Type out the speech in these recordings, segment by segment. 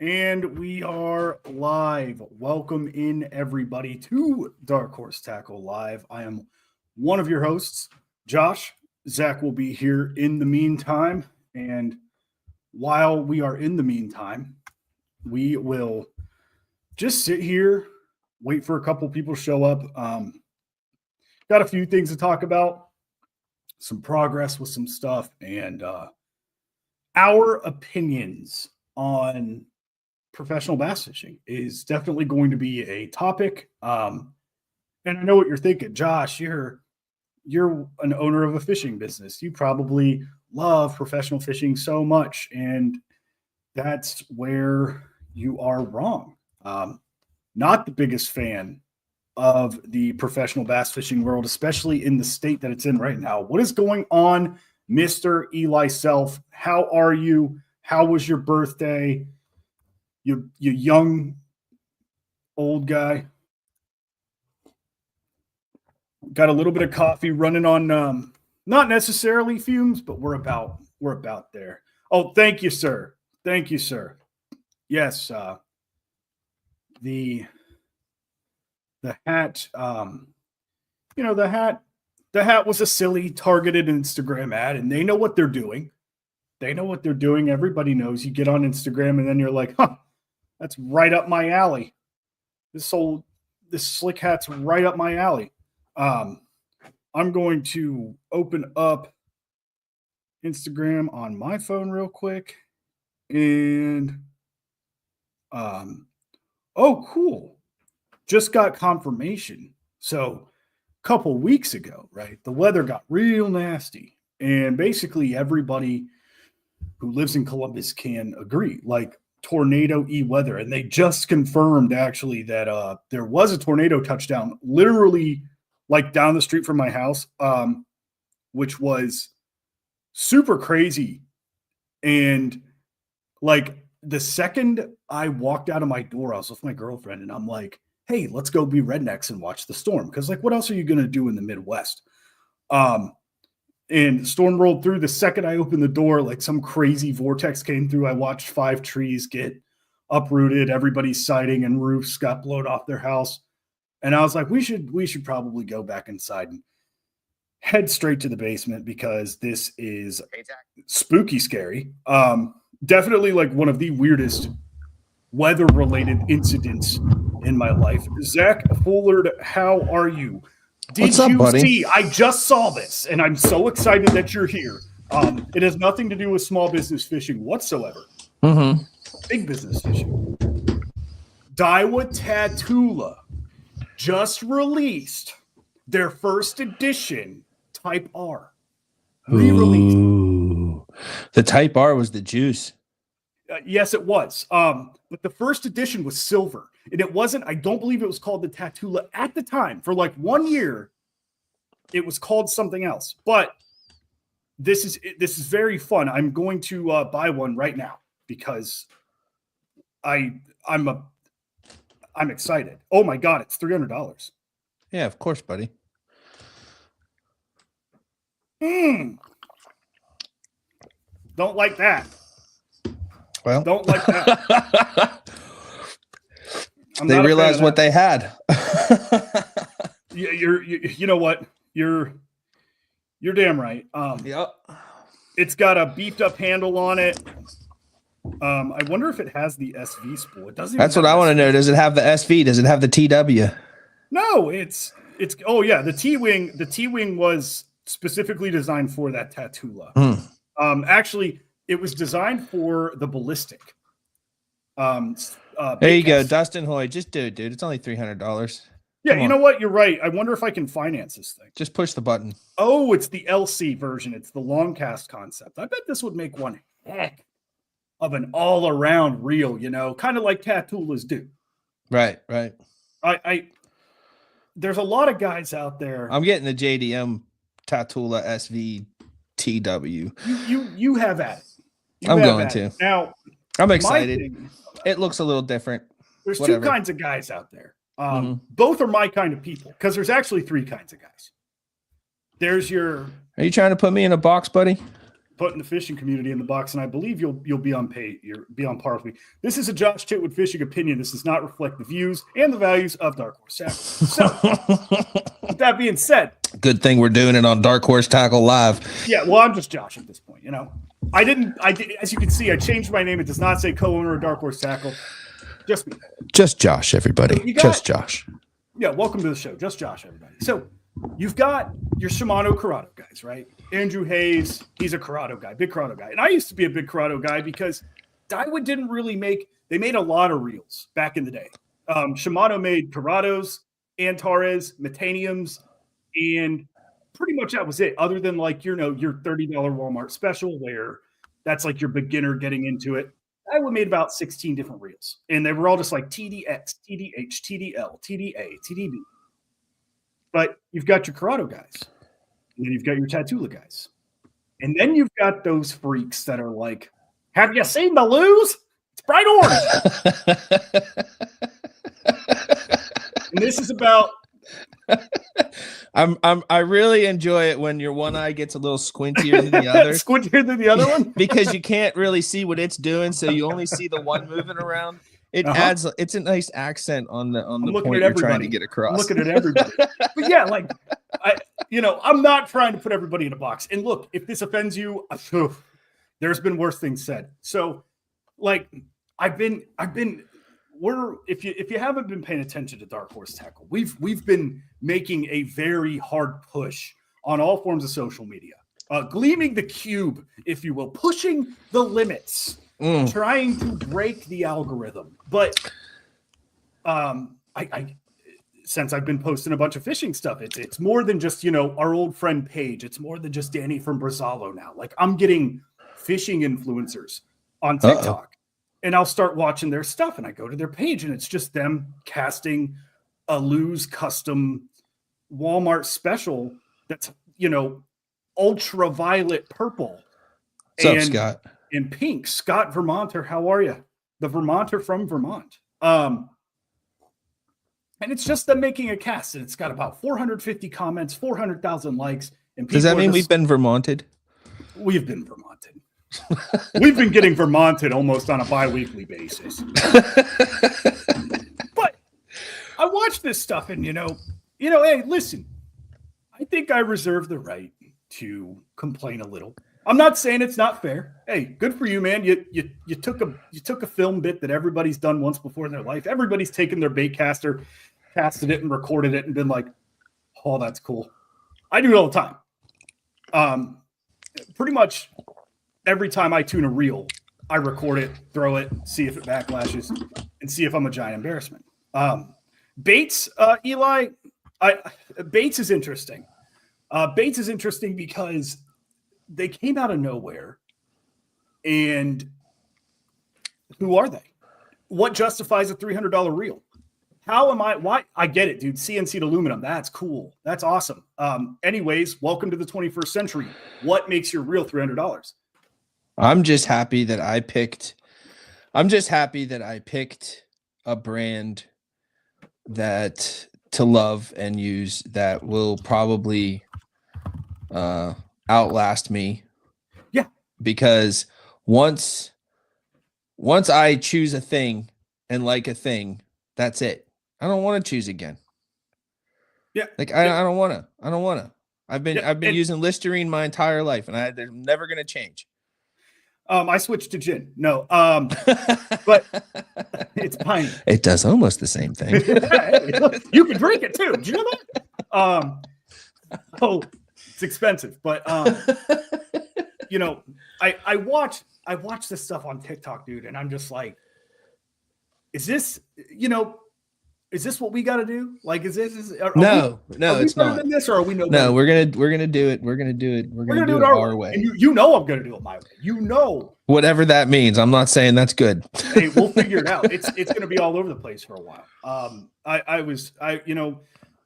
And we are live. Welcome in, everybody, to Dark Horse Tackle Live. I am one of your hosts, Josh. Zach will be here in the meantime. And while we are in the meantime, we will just sit here, wait for a couple people to show up. Got a few things to talk about, some progress with some stuff, and our opinions on professional bass fishing is definitely going to be a topic. And I know what you're thinking, Josh. You're an owner of a fishing business. You probably love professional fishing so much, and that's where you are wrong. Not the biggest fan of the professional bass fishing world, especially in the state that it's in right now. What is going on, Mr. Eli Self? How are you? How was your birthday? You young, old guy. Got a little bit of coffee running on, not necessarily fumes, but we're about there. Oh, thank you, sir. Thank you, sir. Yes, the hat. The hat was a silly targeted Instagram ad, and they know what they're doing. They know what they're doing. Everybody knows. You get on Instagram, and then you're like, huh. That's right up my alley. This slick hat's right up my alley. I'm going to open up Instagram on my phone real quick. And oh, cool. Just got confirmation. So a couple weeks ago, right, the weather got real nasty. And basically everybody who lives in Columbus can agree. Like, tornado-y weather, and they just confirmed actually that there was a tornado touchdown literally like down the street from my house, which was super crazy. And like the second I walked out of my door, I was with my girlfriend, and I'm like, hey, let's go be rednecks and watch the storm, because like, what else are you going to do in the Midwest? And the storm rolled through. The second I opened the door, like some crazy vortex came through. I watched 5 trees get uprooted. Everybody's siding and roofs got blown off their house. And I was like, we should probably go back inside and head straight to the basement, because this is spooky scary. Definitely like one of the weirdest weather-related incidents in my life. Zach Fullard, how are you? What's up, buddy? See, I just saw this, and I'm so excited that you're here. It has nothing to do with small business fishing whatsoever. Mm-hmm. Big business fishing. Daiwa Tatula just released their first edition Type R. Re-released. Ooh. The Type R was the juice. Yes, it was. But the first edition was silver. And it wasn't, I don't believe it was called the Tatula at the time. For like 1 year, it was called something else. But this is very fun. I'm going to buy one right now, because I'm excited. Oh my God, it's $300. Yeah, of course, buddy. Don't like that. Well, Don't like that. They realized what they had. Yeah, you know what? You're damn right. Yep. It's got a beefed up handle on it. I wonder if it has the SV spool. It doesn't. That's what I want to know. Does it have the SV? Does it have the TW? No, it's. Oh yeah, the T-wing. The T-wing was specifically designed for that Tatula. Actually, it was designed for the ballistic. There you go, Dustin Hoy. Just do it, dude. It's only $300. Yeah, you know what? You're right. I wonder if I can finance this thing. Just push the button. Oh, it's the LC version. It's the long cast concept. I bet this would make one heck of an all-around reel, kind of like Tatulas do. Right. There's a lot of guys out there. I'm getting the JDM Tatula SV TW. You have at it. I'm going to. Now, I'm excited. It looks a little different. There's two kinds of guys out there. Both are my kind of people, because there's actually 3 kinds of guys. There's your. Are you trying to put me in a box, buddy? putting the fishing community in the box, and I believe you'll be on par with me. This is a Josh Chitwood fishing opinion. This does not reflect the views and the values of Dark Horse Tackle. So, with that being said, good thing we're doing it on Dark Horse Tackle Live. Yeah, well, I'm just Josh at this point. I did, as you can see, I changed my name. It does not say co-owner of Dark Horse Tackle. Just me. Just Josh, everybody. Just Josh. Yeah, welcome to the show. Just Josh, everybody. So you've got your Shimano Corrado guys, right? Andrew Hayes, he's a Corrado guy, big Corrado guy. And I used to be a big Corrado guy because Daiwa didn't really they made a lot of reels back in the day. Shimano made Corrados, Antares, Metaniums, and pretty much that was it, other than like, your $30 Walmart special where that's like your beginner getting into it. I made about 16 different reels, and they were all just like TDX, TDH, TDL, TDA, TDB. But you've got your Corrado guys, and then you've got your Tatula guys. And then you've got those freaks that are like, have you seen the Luz? It's bright orange. And this is about... I really enjoy it when your one eye gets a little squintier than the other. Squintier than the other one? Because you can't really see what it's doing, so you only see the one moving around. It adds, it's a nice accent on the point you're trying to get across. I'm looking at everybody. But yeah, like I'm not trying to put everybody in a box. And look, if this offends you, there's been worse things said. So like if you haven't been paying attention to Dark Horse Tackle, we've been making a very hard push on all forms of social media, gleaming the cube, if you will, pushing the limits, trying to break the algorithm. But I since I've been posting a bunch of fishing stuff, it's more than just our old friend Paige. It's more than just Danny from Brazzalo now. Like, I'm getting fishing influencers on TikTok. And I'll start watching their stuff, and I go to their page, and it's just them casting a Luz custom Walmart special that's, ultraviolet purple. What's up, Scott? And pink. Scott Vermonter, how are you? The Vermonter from Vermont. And it's just them making a cast, and it's got about 450 comments, 400,000 likes. And does that mean we've been Vermonted? We've been Vermonted. We've been getting Vermonted almost on a bi-weekly basis. But I watch this stuff, and hey, listen, I think I reserve the right to complain a little. I'm not saying it's not fair. Hey, good for you, man. You took a film bit that everybody's done once before in their life. Everybody's taken their bait caster, casted it, and recorded it, and been like, "Oh, that's cool." I do it all the time. Pretty much every time I tune a reel, I record it, throw it, see if it backlashes, and see if I'm a giant embarrassment. Baits, Eli, Baits is interesting. Baits is interesting because they came out of nowhere, and who are they? What justifies a $300 reel? Why? I get it, dude. CNC'd aluminum. That's cool. That's awesome. Anyways, welcome to the 21st century. What makes your reel $300? I'm just happy that I picked a brand that to love and use that will probably outlast me. Yeah. Because once I choose a thing and like a thing, that's it. I don't want to choose again. Yeah. Like I don't want to. I've been using Listerine my entire life, and they're never going to change. I switched to gin. No, but it's pine. It does almost the same thing. You can drink it too. Did you know that? It's expensive, but I watch this stuff on TikTok, dude, and I'm just like, is this what we got to do? Like, no, it's not. Than this, or are we no? No, we're gonna do it. We're gonna do it. We're gonna do it our way. And I'm gonna do it my way. Whatever that means. I'm not saying that's good. Hey, we'll figure it out. It's gonna be all over the place for a while.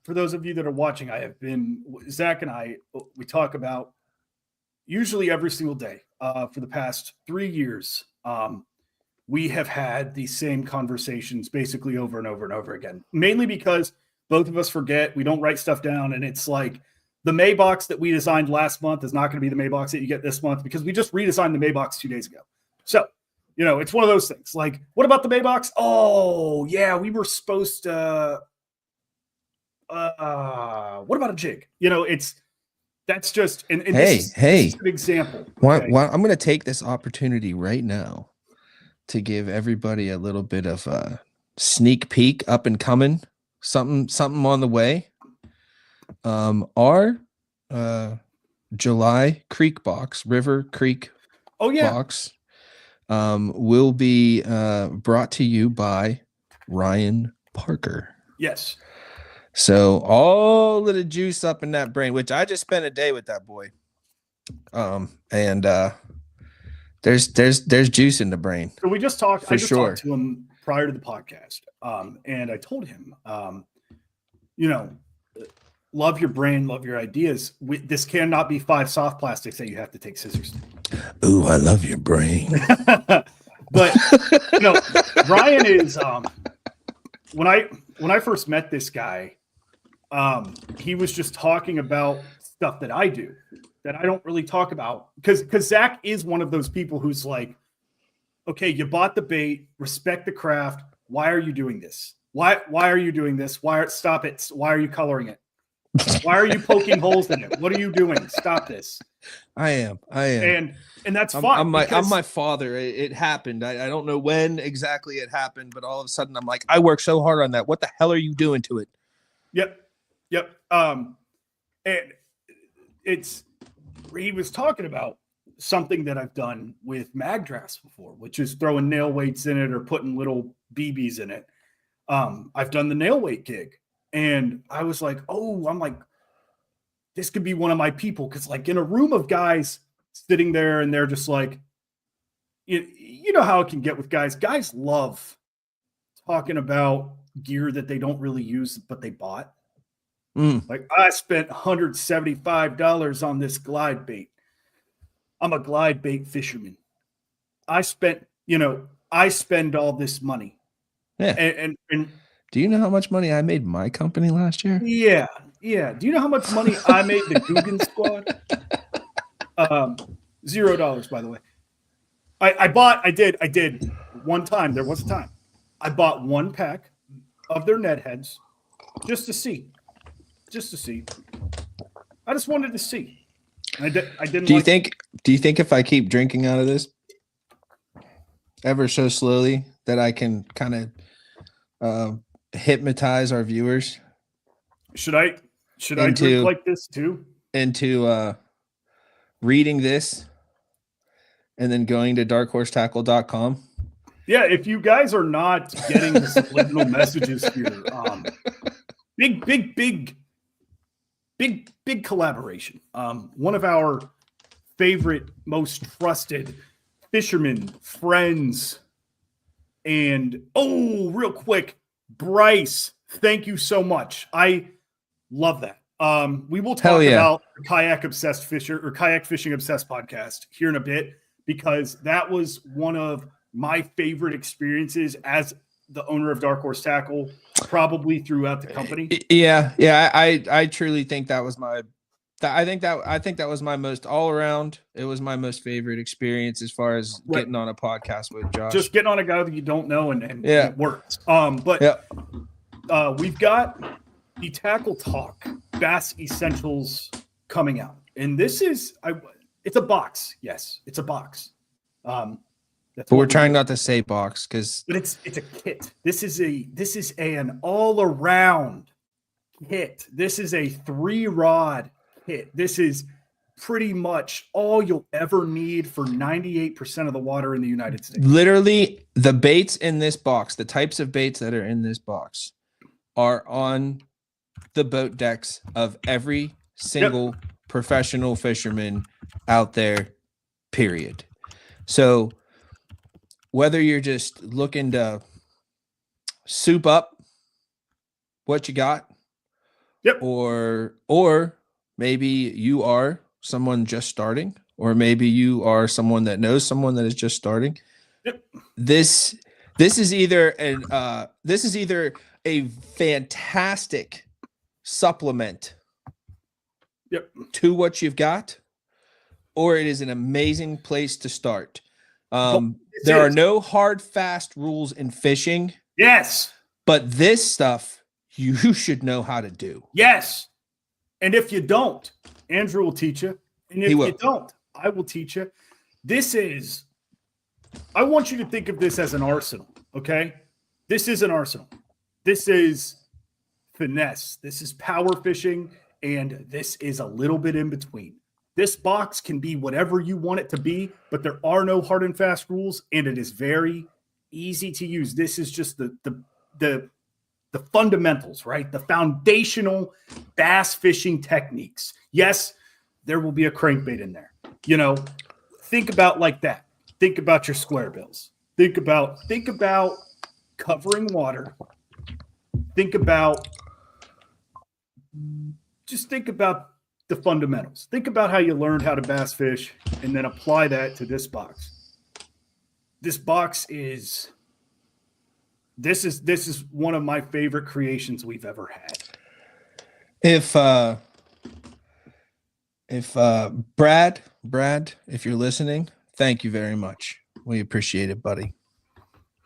For those of you that are watching, Zach and I, we talk about usually every single day for the past 3 years. We have had these same conversations basically over and over and over again, mainly because both of us forget, we don't write stuff down. And it's like, the May box that we designed last month is not going to be the May box that you get this month because we just redesigned the May box 2 days ago. So, it's one of those things. Like, what about the May box? Oh, yeah, we were supposed to. What about a jig? That's just. And this is an example. Okay? I'm going to take this opportunity right now to give everybody a little bit of a sneak peek up and coming, something on the way. Our July Creek box, River Creek box, will be brought to you by Ryan Parker. Yes. So all of the juice up in that brain, which I just spent a day with that boy. And there's juice in the brain. So we just talked. I just talked to him prior to the podcast. And I told him, love your brain, love your ideas. This cannot be 5 soft plastics that you have to take scissors to. Ooh, I love your brain. But Ryan is when I first met this guy, he was just talking about stuff that I do that I don't really talk about because Zach is one of those people who's like, okay, you bought the bait, respect the craft. Why are you doing this? Why are you doing this? Stop it? Why are you coloring it? Why are you poking holes in it? What are you doing? Stop this. I am. And that's fine. I'm my father. It happened. I don't know when exactly it happened, but all of a sudden I'm like, I worked so hard on that. What the hell are you doing to it? Yep. And he was talking about something that I've done with mag drafts before, which is throwing nail weights in it or putting little BBs in it. I've done the nail weight gig. And I was like, this could be one of my people. Cause like in a room of guys sitting there and they're just like, you know how it can get with guys. Guys love talking about gear that they don't really use, but they bought. Like I spent $175 on this glide bait. I'm a glide bait fisherman. I spend all this money. Yeah. And do you know how much money I made my company last year? Yeah. Do you know how much money I made the Guggen squad? $0, by the way. I did one time. There was a time. I bought 1 pack of their net heads just to see. I just wanted to see. I didn't. Do you think if I keep drinking out of this ever so slowly that I can kind of hypnotize our viewers? Should I drink like this too? Into reading this and then going to darkhorsetackle.com? Yeah, if you guys are not getting the subliminal messages here, big collaboration. One of our favorite, most trusted fishermen, friends, and real quick, Bryce, thank you so much. I love that. We will talk about the Kayak Fishing Obsessed podcast here in a bit because that was one of my favorite experiences as the owner of Dark Horse Tackle, probably throughout the company. Yeah. I truly think that was I think that was my most all around. It was my most favorite experience as far as getting on a podcast with Josh. Just getting on a guy that you don't know and it works. We've got the Tackle Talk Bass Essentials coming out, and this is it's a box. Yes, it's a box. But we're trying not to say box but it's a kit. This is an all around kit. This is a 3-rod kit. This is pretty much all you'll ever need for 98% of the water in the United States. Literally, the baits in this box, the types of baits that are in this box, are on the boat decks of every single professional fisherman out there, period. So whether you're just looking to soup up what you got, or maybe you are someone just starting, or maybe you are someone that knows someone that is just starting. This is either a fantastic supplement Yep. to what you've got, or it is an amazing place to start. There are no hard, fast rules in fishing. Yes. But this stuff you should know how to do. Yes. And if you don't, Andrew will teach you. And if you don't, I will teach you. I want you to think of this as an arsenal, okay? This is an arsenal. This is finesse. This is power fishing, and this is a little bit in between. This box can be whatever you want it to be, but there are no hard and fast rules, and it is very easy to use. This is just the fundamentals, right? The foundational bass fishing techniques. Yes, there will be a crankbait in there. Think about like that. Think about your square bills. Think about covering water. Think about the fundamentals. Think about how you learned how to bass fish and then apply that to this box. This box is one of my favorite creations we've ever had. If Brad, if you're listening, thank you very much. We appreciate it, buddy.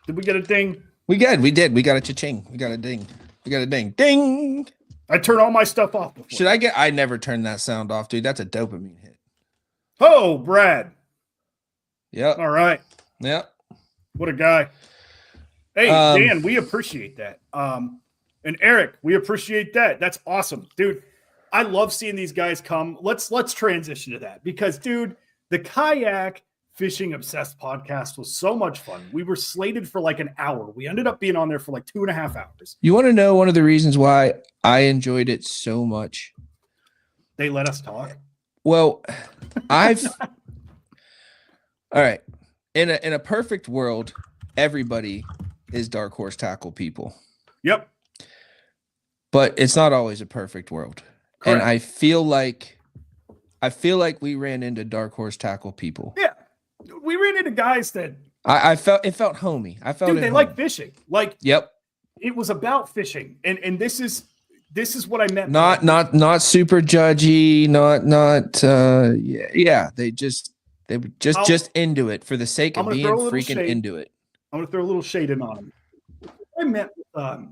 Did we get a ding? We did. We got a cha-ching. We got a ding. We got a ding. Ding. I turn all my stuff off before. I never turn that sound off, dude. That's a dopamine hit. Oh, Brad. Yep. All right. Yep. What a guy. Hey, Dan, we appreciate that. And Eric, we appreciate that. That's awesome. Dude, I love seeing these guys come. Let's transition to that because, dude, the Kayak Fishing Obsessed podcast was so much fun. We were slated for like an hour. We ended up being on there for like 2.5 hours. You want to know one of the reasons why I enjoyed it so much? They let us talk. Well, all right. In a perfect world, everybody is Dark Horse Tackle people. Yep. But it's not always a perfect world. Correct. And I feel like we ran into Dark Horse Tackle people. Yeah. We ran into guys that I felt it felt homey. I felt dude, they like fishing. Like, yep. It was about fishing. And this is what I meant. Not super judgy, yeah. They were just into it for the sake of being freaking into it. I'm gonna throw a little shade in on him. I meant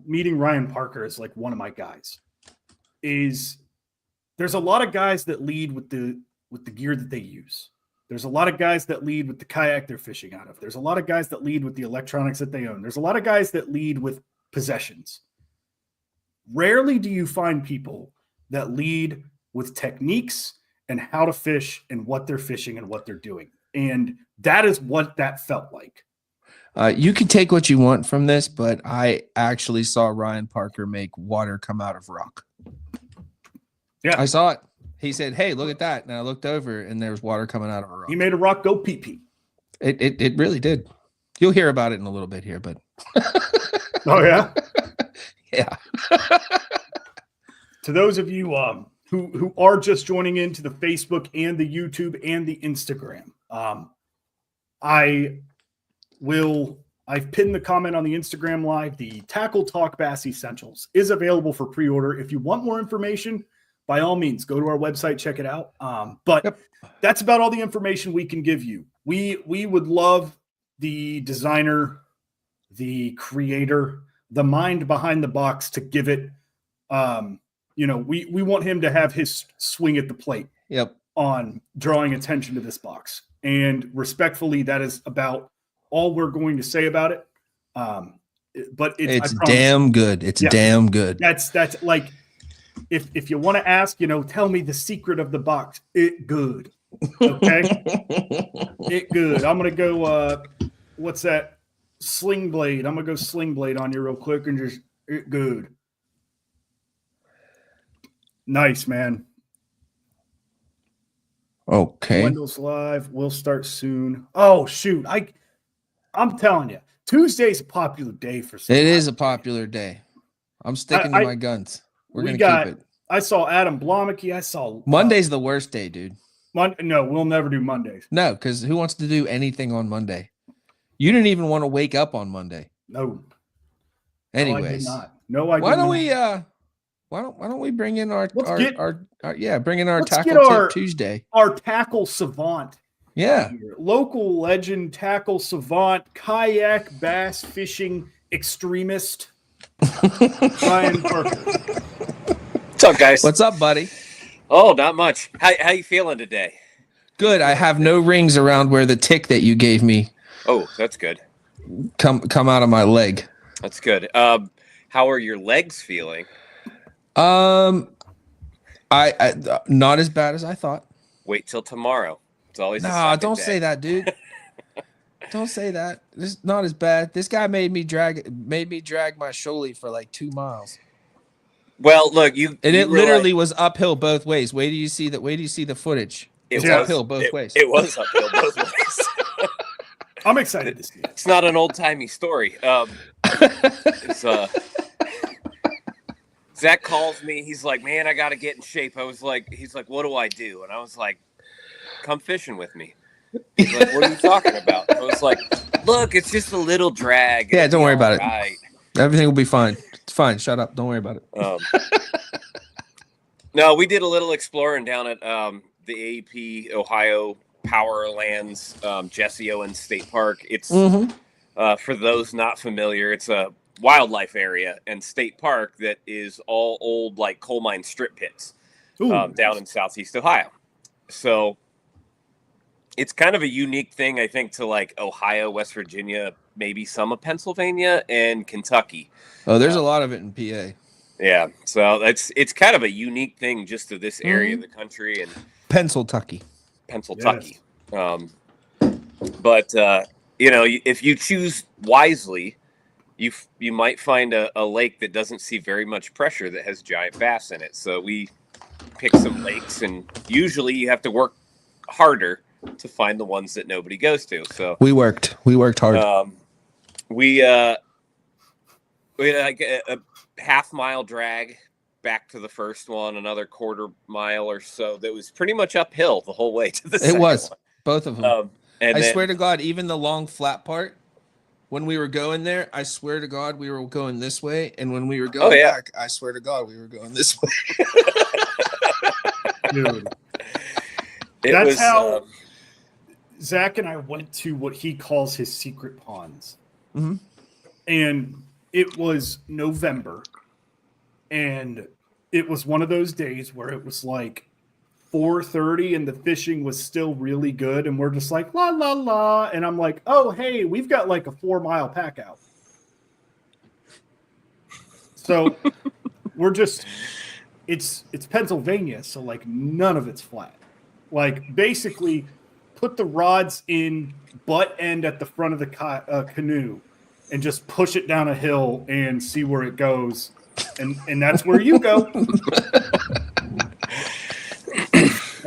meeting Ryan Parker as like one of my guys. There's a lot of guys that lead with the gear that they use. There's a lot of guys that lead with the kayak they're fishing out of. There's a lot of guys that lead with the electronics that they own. There's a lot of guys that lead with possessions. Rarely do you find people that lead with techniques and how to fish and what they're fishing and what they're doing. And that is what that felt like. You can take what you want from this, but I actually saw Ryan Parker make water come out of rock. Yeah. I saw it. He said, "Hey, look at that." And I looked over and there was water coming out of a rock. He made a rock go pee-pee. It really did. You'll hear about it in a little bit here, but oh yeah. Yeah. To those of you who are just joining into the Facebook and the YouTube and the Instagram, I've pinned the comment on the Instagram live. The Tackle Talk Bass Essentials is available for pre-order. If you want more information, by all means, go to our website, check it out. But that's about all the information we can give you. We would love the designer, the creator, the mind behind the box to give it. We want him to have his swing at the plate. Yep. On drawing attention to this box, and respectfully, that is about all we're going to say about it. But it's damn good. It's damn good. That's like. If you want to ask, tell me the secret of the box. It good. Okay. It good. I'm going to go, what's that? Sling blade. I'm going to go sling blade on you real quick and just, it good. Nice, man. Okay. Windows Live. We'll start soon. Oh, shoot. I'm telling you, Tuesday's a popular day for some. It is a popular day. I'm sticking to my guns. We're going to keep it. I saw Adam Blomeke. I saw Monday's the worst day, dude. No, we'll never do Mondays. No, because who wants to do anything on Monday? You didn't even want to wake up on Monday. No. Anyways. No, I did not. Why don't we bring in our Let's tackle tip Tuesday? Our tackle savant. Yeah. Here. Local legend tackle savant, kayak bass fishing extremist, Ryan Parker. What's up, guys? What's up, buddy? Oh, not much. How you feeling today? Good. I have no rings around where the tick that you gave me Oh, that's good. come out of my leg. That's good. How are your legs feeling? I not as bad as I thought. Wait till tomorrow. It's always don't say that, dude. Don't say that. This is not as bad. This guy made me drag my shoalie for like 2 miles. Well, look, it literally was uphill both ways. Wait till you see the footage. It was uphill both ways. It was uphill both ways. I'm excited to see it. It's not an old-timey story. Zach calls me. He's like, man, I got to get in shape. He's like, what do I do? And I was like, come fishing with me. He's like, what are you talking about? I was like, look, it's just a little drag. Yeah, don't worry about it. Everything will be fine. It's fine. Shut up. Don't worry about it. No, we did a little exploring down at the AEP Ohio Power Lands, Jesse Owens State Park. It's for those not familiar, it's a wildlife area and state park that is all old like coal mine strip pits down in Southeast Ohio. So it's kind of a unique thing, I think, to like Ohio, West Virginia, maybe some of Pennsylvania and Kentucky. Oh, there's a lot of it in PA. Yeah, so it's kind of a unique thing just to this area of the country and Pennsyltucky. Yes. But if you choose wisely, you might find a lake that doesn't see very much pressure that has giant bass in it. So we pick some lakes, and usually you have to work harder to find the ones that nobody goes to. So we worked hard. We had like a half-mile drag back to the first one, another quarter mile or so. That was pretty much uphill the whole way to the second one. Both of them. I swear to God, even the long flat part, when we were going there, I swear to God, we were going this way. And when we were going back, I swear to God, we were going this way. Dude. That's how Zach and I went to what he calls his secret ponds. Mm-hmm. And it was November. And it was one of those days where it was like 4:30 and the fishing was still really good. And we're just like, la, la, la. And I'm like, oh, hey, we've got like a 4-mile pack out. So it's Pennsylvania. So like none of it's flat. Like basically put the rods in butt end at the front of the canoe and just push it down a hill and see where it goes. And that's where you go.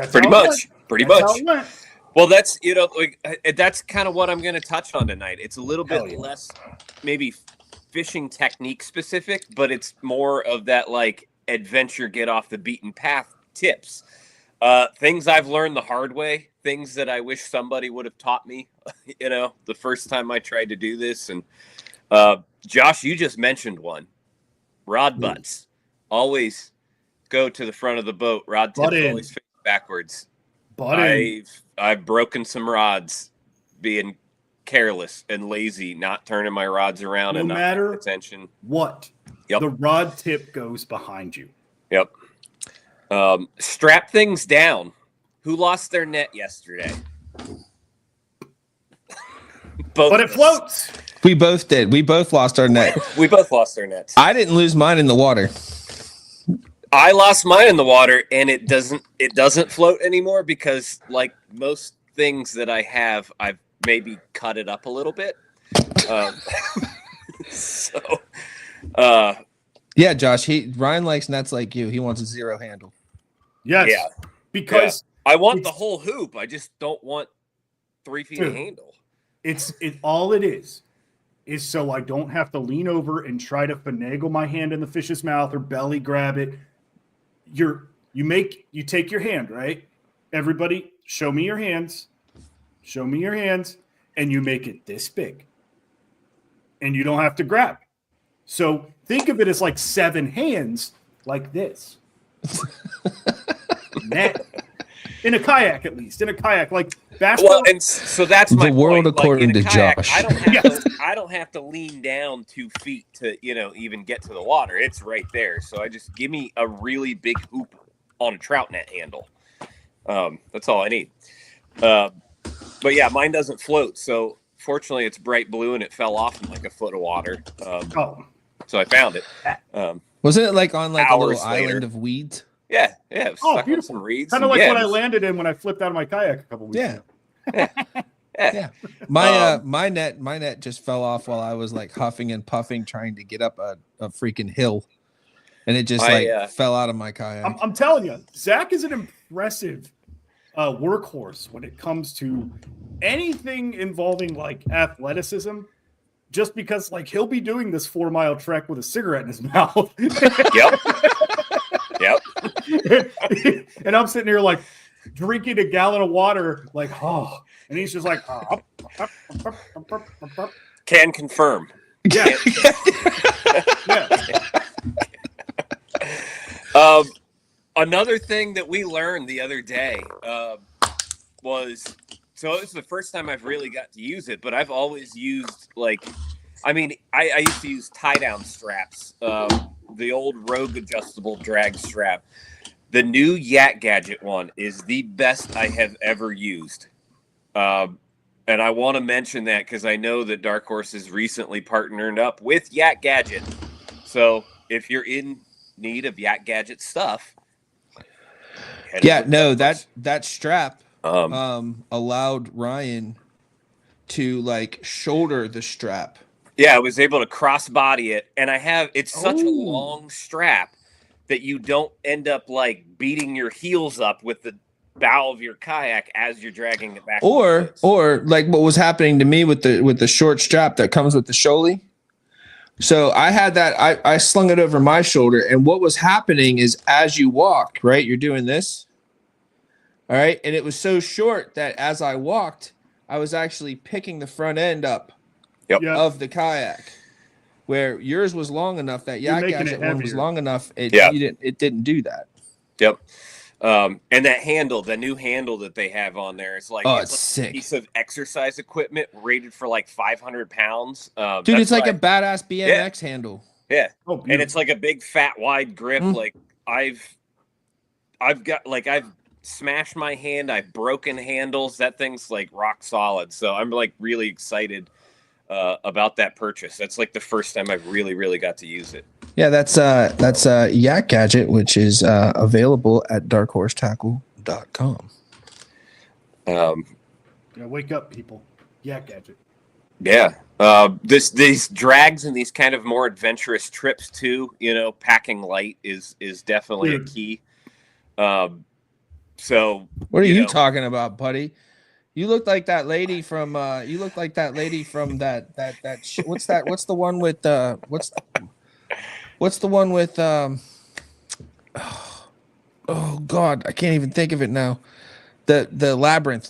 Pretty much. Well, that's that's kind of what I'm going to touch on tonight. It's a little bit less maybe fishing technique specific, but it's more of that like adventure, get off the beaten path tips. Things I've learned the hard way, things that I wish somebody would have taught me, the first time I tried to do this. And Josh, you just mentioned one. Rod butts. Always go to the front of the boat. Rod tips always face backwards. I've broken some rods being careless and lazy, not turning my rods around and not paying attention. What? Yep. The rod tip goes behind you. Yep. Strap things down. Who lost their net yesterday? But it floats. We both did. We both lost our net. We both lost our nets. I didn't lose mine in the water. I lost mine in the water, and it doesn't float anymore because, like most things that I have, I've maybe cut it up a little bit. Yeah, Josh. Ryan likes nets like you. He wants a zero handle. Yes. Yeah. Because I want the whole hoop. I just don't want 3 feet of handle. All it is so I don't have to lean over and try to finagle my hand in the fish's mouth or belly grab it. You take your hand, right? Everybody, show me your hands. Show me your hands. And you make it this big. And you don't have to grab. So think of it as like 7 hands, like this. Net. In a kayak, at least. In a kayak, like basketball. Well, and so that's my the world point. according like, in a to kayak, Josh. I don't have to lean down 2 feet to, even get to the water. It's right there. So I just give me a really big hoop on a trout net handle. That's all I need. But yeah, mine doesn't float. So fortunately, it's bright blue and it fell off in like a foot of water. So I found it. Wasn't it like on like a little Hours later. island of weeds? Yeah, it was stuck on beautiful. some reeds. Kind of like what I landed in when I flipped out of my kayak a couple weeks ago. Yeah. My net just fell off while I was like huffing and puffing trying to get up a freaking hill, and it just fell out of my kayak. I'm telling you, Zach is an impressive workhorse when it comes to anything involving like athleticism. Just because like he'll be doing this 4-mile trek with a cigarette in his mouth. Yep. And I'm sitting here like drinking a gallon of water, like, oh, and he's just like, Can confirm. Yeah. Another thing that we learned the other day was, so it was the first time I've really got to use it, but I've always used I used to use tie-down straps, the old Rogue adjustable drag strap. The new Yak Gadget one is the best I have ever used. And I want to mention that because I know that Dark Horse has recently partnered up with Yak Gadget. So if you're in need of Yak Gadget stuff, that strap allowed Ryan to like shoulder the strap. Yeah, I was able to cross-body it, and it's such a long strap that you don't end up like beating your heels up with the bow of your kayak as you're dragging it back. Or like what was happening to me with the short strap that comes with the Shoalie. So I had that, I slung it over my shoulder, and what was happening is as you walk, right, you're doing this, all right, and it was so short that as I walked, I was actually picking the front end up of the kayak, where yours was long enough that Yak Gadget one was long enough. It didn't do that. Yep. And that handle, the new handle that they have on there is like, it's sick. A piece of exercise equipment rated for like 500 pounds. Dude, it's like a badass BMX handle. Yeah. And it's like a big fat wide grip. Like I've smashed my hand. I've broken handles. That thing's like rock solid. So I'm like really excited about that purchase. That's like the first time I've really, really got to use it. Yeah, that's Yak Gadget, which is available at darkhorsetackle.com. Wake up, people. Yak Gadget. Yeah. These drags and these kind of more adventurous trips too, packing light is definitely a key. So what are you talking about, buddy? You look like that lady from that what's the one with what's the one with oh God, I can't even think of it now. The labyrinth.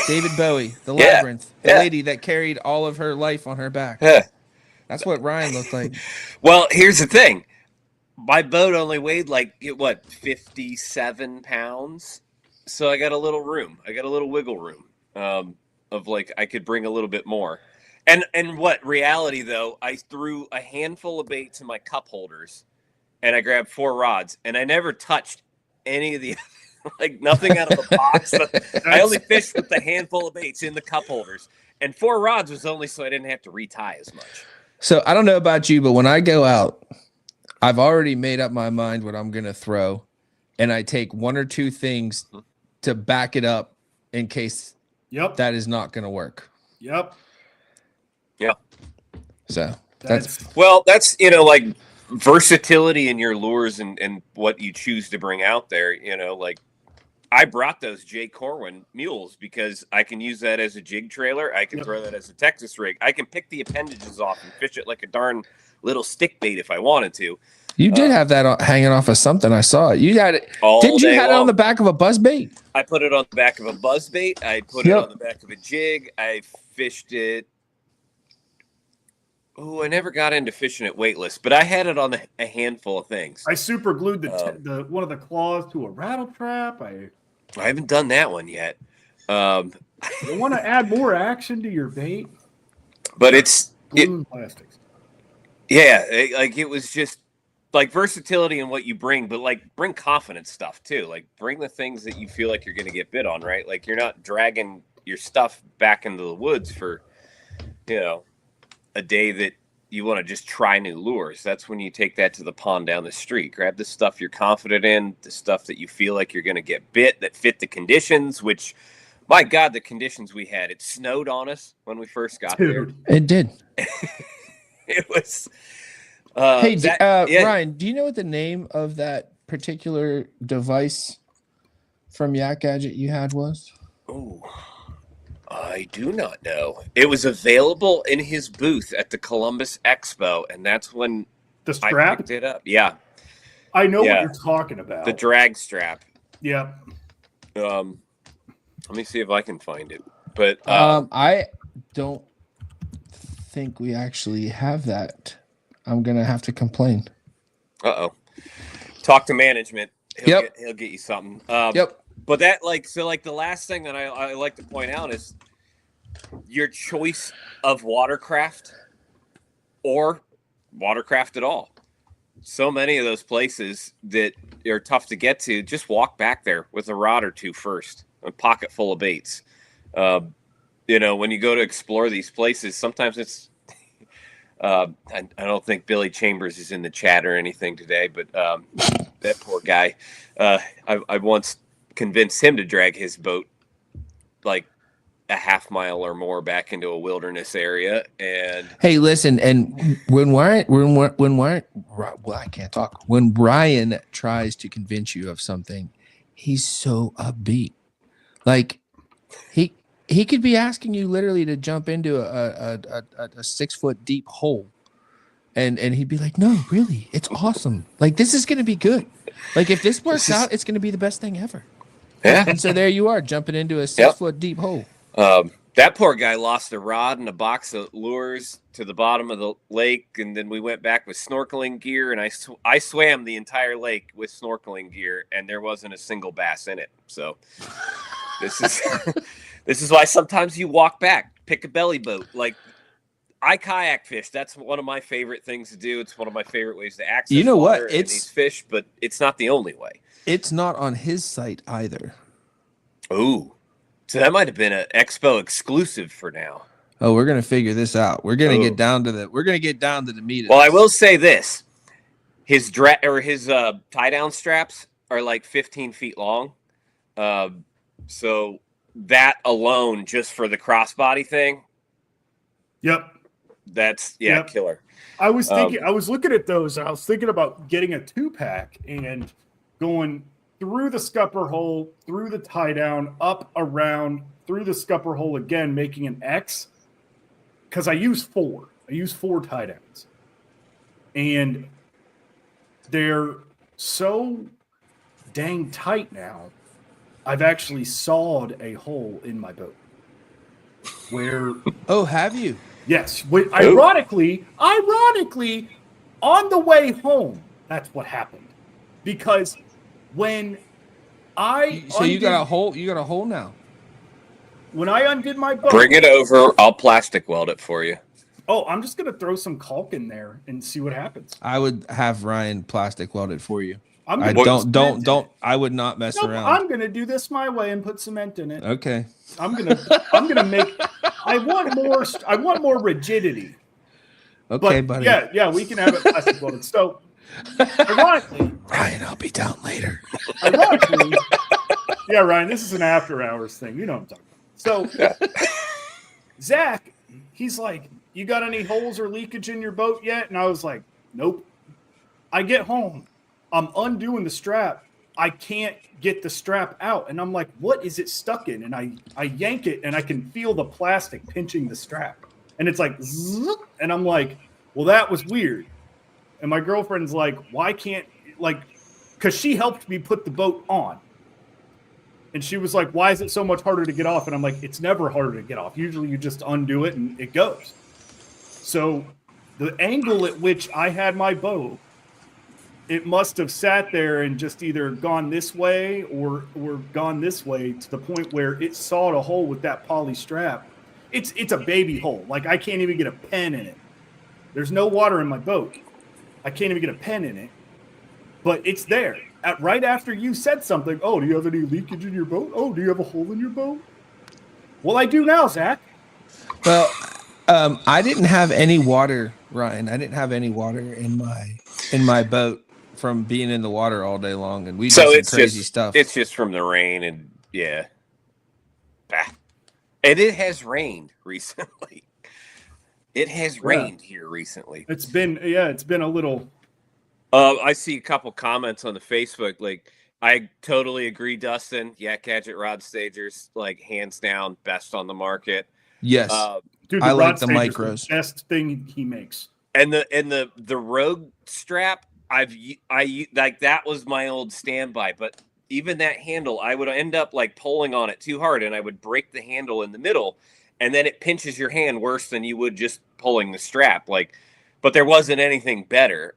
David Bowie, the Labyrinth, the lady that carried all of her life on her back. Yeah. That's what Ryan looked like. Well, here's the thing. My boat only weighed 57 pounds. So I got a little room. I got a little wiggle room of like I could bring a little bit more. And what reality though, I threw a handful of baits in my cup holders and I grabbed 4 rods and I never touched any of the like nothing out of the box. I only fished with the handful of baits in the cup holders. And 4 rods was only so I didn't have to retie as much. So I don't know about you, but when I go out, I've already made up my mind what I'm going to throw. And I take 1 or 2 things to back it up in case that is not going to work. Yep. So that's like versatility in your lures and what you choose to bring out there. Like I brought those Jay Corwin mules because I can use that as a jig trailer. I can throw that as a Texas rig. I can pick the appendages off and fish it like a darn little stick bait if I wanted to. You did have that hanging off of something. I saw it. You had it. Didn't you have it on the back of a buzz bait? I put it on the back of a buzz bait. I put it on the back of a jig. I fished it. Oh, I never got into fishing at weightless, but I had it on a handful of things. I super glued the one of the claws to a rattle trap. I haven't done that one yet. You want to add more action to your bait, but it's glue and plastics. Yeah, it was just like versatility in what you bring, but like bring confidence stuff too. Like bring the things that you feel like you're going to get bit on, right? Like you're not dragging your stuff back into the woods for, a day that you want to just try new lures. That's when you take that to the pond down the street. Grab the stuff you're confident in, the stuff that you feel like you're going to get bit, that fit the conditions, which, my God, the conditions we had. It snowed on us when we first got there. It did. It was... Ryan, do you know what the name of that particular device from Yak Gadget you had was? Oh, I do not know. It was available in his booth at the Columbus Expo, and that's when the strap? I picked it up. Yeah. I know what you're talking about. The drag strap. Yeah. Let me see if I can find it. But I don't think we actually have that. I'm gonna have to complain. Talk to management. He'll get you something. But that the last thing that I like to point out is your choice of watercraft or watercraft at all. So many of those places that are tough to get to, just walk back there with a rod or two first, a pocket full of baits. When you go to explore these places, sometimes it's I don't think Billy Chambers is in the chat or anything today, but that poor guy. I once convinced him to drag his boat like a half mile or more back into a wilderness area. And hey, listen, and when Ryan tries to convince you of something, he's so upbeat. Like he could be asking you literally to jump into a 6 foot deep hole. And he'd be like, no, really, it's awesome. Like, this is going to be good. Like, if this works out, it's going to be the best thing ever. Yeah. And so there you are, jumping into a 6 foot deep hole. That poor guy lost a rod and a box of lures to the bottom of the lake. And then we went back with snorkeling gear. And I swam the entire lake with snorkeling gear. And there wasn't a single bass in it. So this is why sometimes you walk back, pick a belly boat. Like, I kayak fish. That's one of my favorite things to do. It's one of my favorite ways to access water and these fish, but it's not the only way. It's not on his site either. Ooh. So that might have been an Expo exclusive for now. Oh, we're gonna figure this out. We're gonna get down to the meat of Well, this. I will say this: his tie down straps are like 15 feet long. So that alone, just for the crossbody thing. Yep. That's killer. I was thinking, I was looking at those, and I was thinking about getting a 2-pack and going through the scupper hole, through the tie down, up, around, through the scupper hole again, making an X. Because I use 4. I use 4 tie downs. And they're so dang tight now, I've actually sawed a hole in my boat. Where? Oh, have you? Yes. Ironically, on the way home, that's what happened. Because when you got a hole now. When I undid my boat, bring it over. I'll plastic weld it for you. Oh, I'm just gonna throw some caulk in there and see what happens. I would have Ryan plastic weld it for you. I would not mess around. I'm gonna do this my way and put cement in it. Okay. I'm gonna make. I want more rigidity. Okay, but buddy. Yeah, we can have it plastic welded. So, ironically, Ryan, I'll be down later. Ironically, yeah, Ryan, this is an after hours thing. You know what I'm talking about. So, Zach, he's like, "You got any holes or leakage in your boat yet?" And I was like, "Nope." I get home, I'm undoing the strap. I can't get the strap out. And I'm like, what is it stuck in? And I yank it, and I can feel the plastic pinching the strap. And it's like, zzz, and I'm like, well, that was weird. And my girlfriend's like, why can't, because she helped me put the boat on. And she was like, why is it so much harder to get off? And I'm like, it's never harder to get off. Usually you just undo it and it goes. So the angle at which I had my boat, it must have sat there and just either gone this way or gone this way to the point where it sawed a hole with that poly strap. It's a baby hole. Like I can't even get a pen in it. There's no water in my boat. I can't even get a pen in it. But it's there. Right after you said something, oh, do you have any leakage in your boat? Oh, do you have a hole in your boat? Well, I do now, Zach. Well, I didn't have any water, Ryan. I didn't have any water in my boat from being in the water all day long, and we did some crazy stuff. It's just from the rain, and yeah, and it has rained recently. It has rained here recently. It's been a little. I see a couple comments on the Facebook. Like, I totally agree, Dustin. Yak Gadget Rod Stagers, like hands down, best on the market. Yes, dude, I like the micros. The best thing he makes. And the Rogue strap, I like that was my old standby. But even that handle, I would end up like pulling on it too hard, and I would break the handle in the middle, and then it pinches your hand worse than you would just pulling the strap. Like, but there wasn't anything better.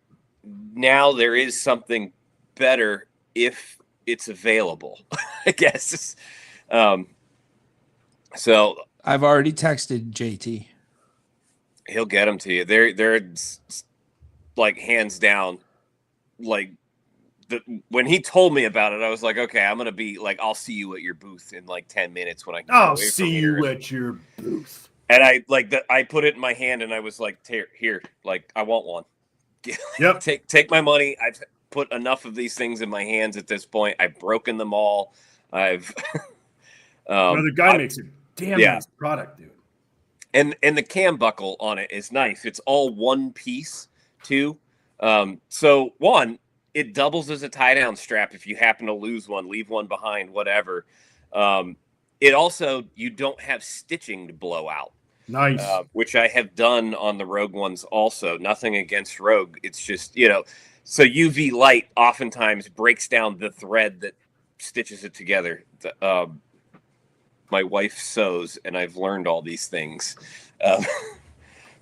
Now there is something better if it's available, I guess. So I've already texted JT. He'll get them to you. They're like hands down. Like when he told me about it, I was like, okay, I'm gonna be like, I'll see you at your booth in like 10 minutes when I can. I'll see you at your booth. And I put it in my hand and I was like, here, like I want one. Yep. Take my money. I've put enough of these things in my hands at this point. I've broken them all. I've the guy makes a damn nice product, dude. And the cam buckle on it is nice. It's all one piece too. So one, it doubles as a tie down strap if you happen to lose one, leave one behind, whatever. It also, you don't have stitching to blow out. Nice. Which I have done on the Rogue ones also. Nothing against Rogue. It's just, so UV light oftentimes breaks down the thread that stitches it together. My wife sews, and I've learned all these things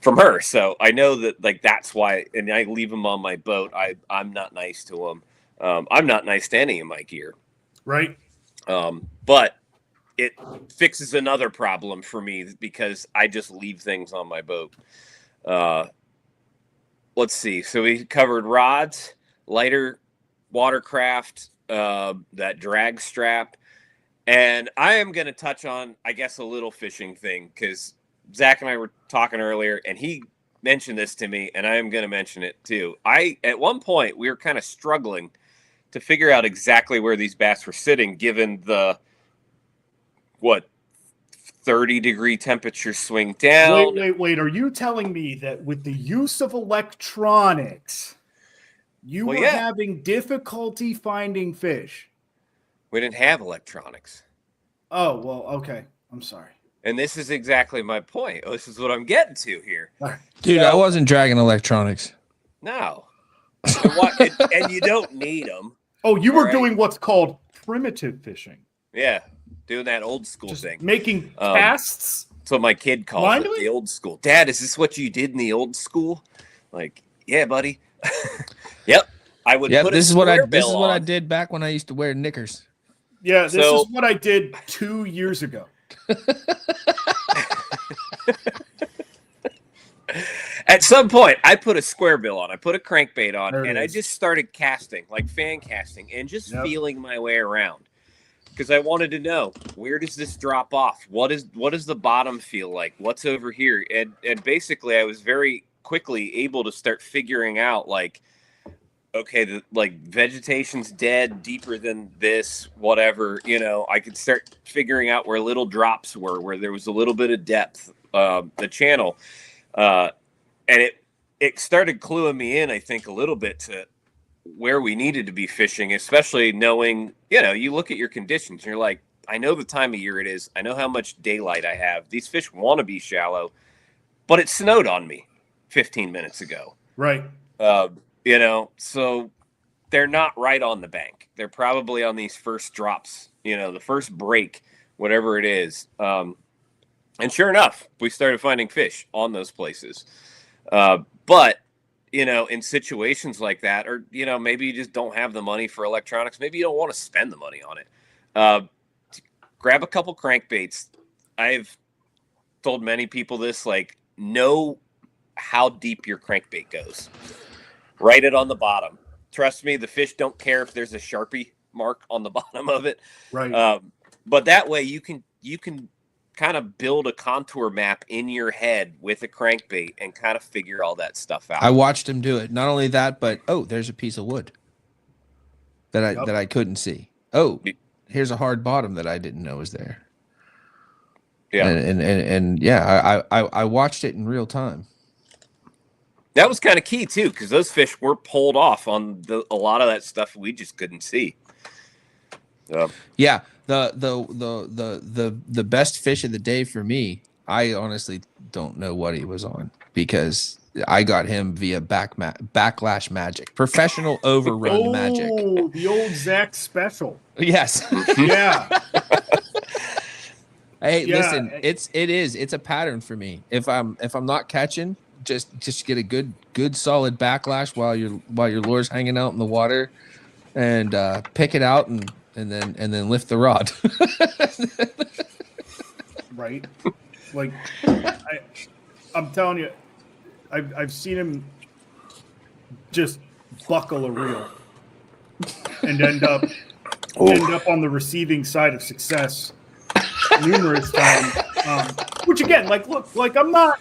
from her. So I know that, like, that's why, and I leave them on my boat. I'm not nice to them. I'm not nice to any of my gear. Right. But it fixes another problem for me because I just leave things on my boat. Let's see. So we covered rods, lighter watercraft, that drag strap. And I am going to touch on, I guess, a little fishing thing because Zach and I were talking earlier and he mentioned this to me and I am going to mention it too. At one point, we were kind of struggling to figure out exactly where these bass were sitting given the 30-degree temperature swing down. Wait. Are you telling me that with the use of electronics, you were having difficulty finding fish? We didn't have electronics. Oh, well, okay. I'm sorry. And this is exactly my point. This is what I'm getting to here. Dude, I wasn't dragging electronics. No. And you don't need them. Oh, you were doing what's called primitive fishing. Yeah. Doing that old school thing. Making casts. That's what my kid calls it, the old school. Dad, is this what you did in the old school? Like, yeah, buddy. Yep. I would put this is what I did back when I used to wear knickers. Yeah, this is what I did 2 years ago. At some point, I put a square bill on. I put a crankbait on, and I just started casting, like fan casting, and just feeling my way around. Because I wanted to know, where does this drop off? What does the bottom feel like? What's over here? And basically, I was very quickly able to start figuring out, like, okay, vegetation's dead, deeper than this, whatever. I could start figuring out where little drops were, where there was a little bit of depth, the channel. And it started cluing me in, I think, a little bit to where we needed to be fishing, especially knowing, you look at your conditions and you're like, I know the time of year it is. I know how much daylight I have. These fish want to be shallow, but it snowed on me 15 minutes ago. Right. So they're not right on the bank. They're probably on these first drops, the first break, whatever it is. And sure enough, we started finding fish on those places. But in situations like that, or maybe you just don't have the money for electronics, maybe you don't want to spend the money on it. Grab a couple crankbaits. I've told many people this, like, know how deep your crankbait goes. Write it on the bottom. Trust me, the fish don't care if there's a Sharpie mark on the bottom of it. Right. But that way you can kind of build a contour map in your head with a crankbait and kind of figure all that stuff out. I watched him do it. Not only that, but there's a piece of wood that I couldn't see. Oh, here's a hard bottom that I didn't know was there. Yeah. And yeah, I watched it in real time. That was kind of key too, because those fish were pulled off on a lot of that stuff we just couldn't see. Yeah, the best fish of the day for me, I honestly don't know what he was on, because I got him via backlash magic, professional overrun magic. Oh, the old Zach special. Yes. Yeah. Hey, listen, it's a pattern for me. If I'm not catching, just get a good solid backlash while your lure's hanging out in the water, and pick it out and then lift the rod. Right. Like, I'm telling you, I've seen him just buckle a reel and end up on the receiving side of success numerous times. Which again, look, I'm not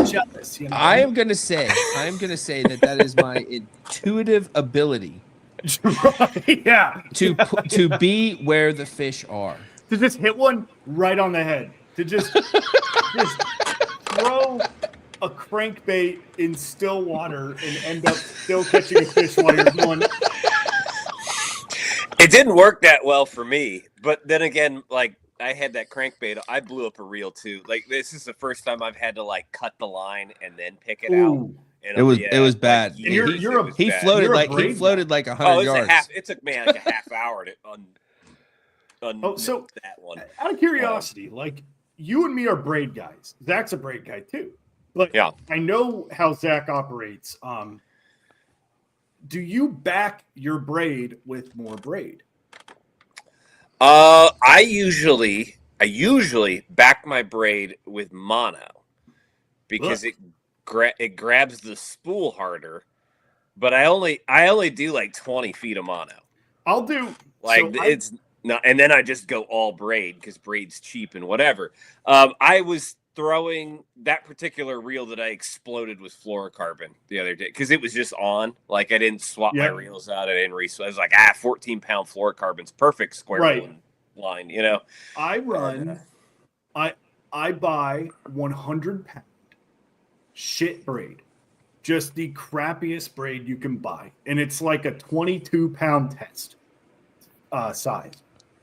jealous. I am gonna say that is my intuitive ability. Yeah. To be where the fish are. To just hit one right on the head. To just throw a crankbait in still water and end up still catching a fish while you're going. It didn't work that well for me, but then again, like, I had that crankbait. I blew up a reel too. Like, this is the first time I've had to like cut the line and then pick it out. And it was bad. Like, he floated like 100 yards. It took me like a half hour to so that one. Out of curiosity, like, you and me are braid guys. Zach's a braid guy too. But yeah, I know how Zach operates. Do you back your braid with more braid? I usually back my braid with mono, because it grabs the spool harder. But I only do like 20 feet of mono. I'll do it's not, and then I just go all braid because braid's cheap and whatever. I was throwing that particular reel that I exploded with fluorocarbon the other day because it was just on. Like, I didn't swap my reels out. I didn't I was like, 14-pound fluorocarbon's perfect square line. I run. I buy 100-pound shit braid, just the crappiest braid you can buy, and it's like a 22-pound test size.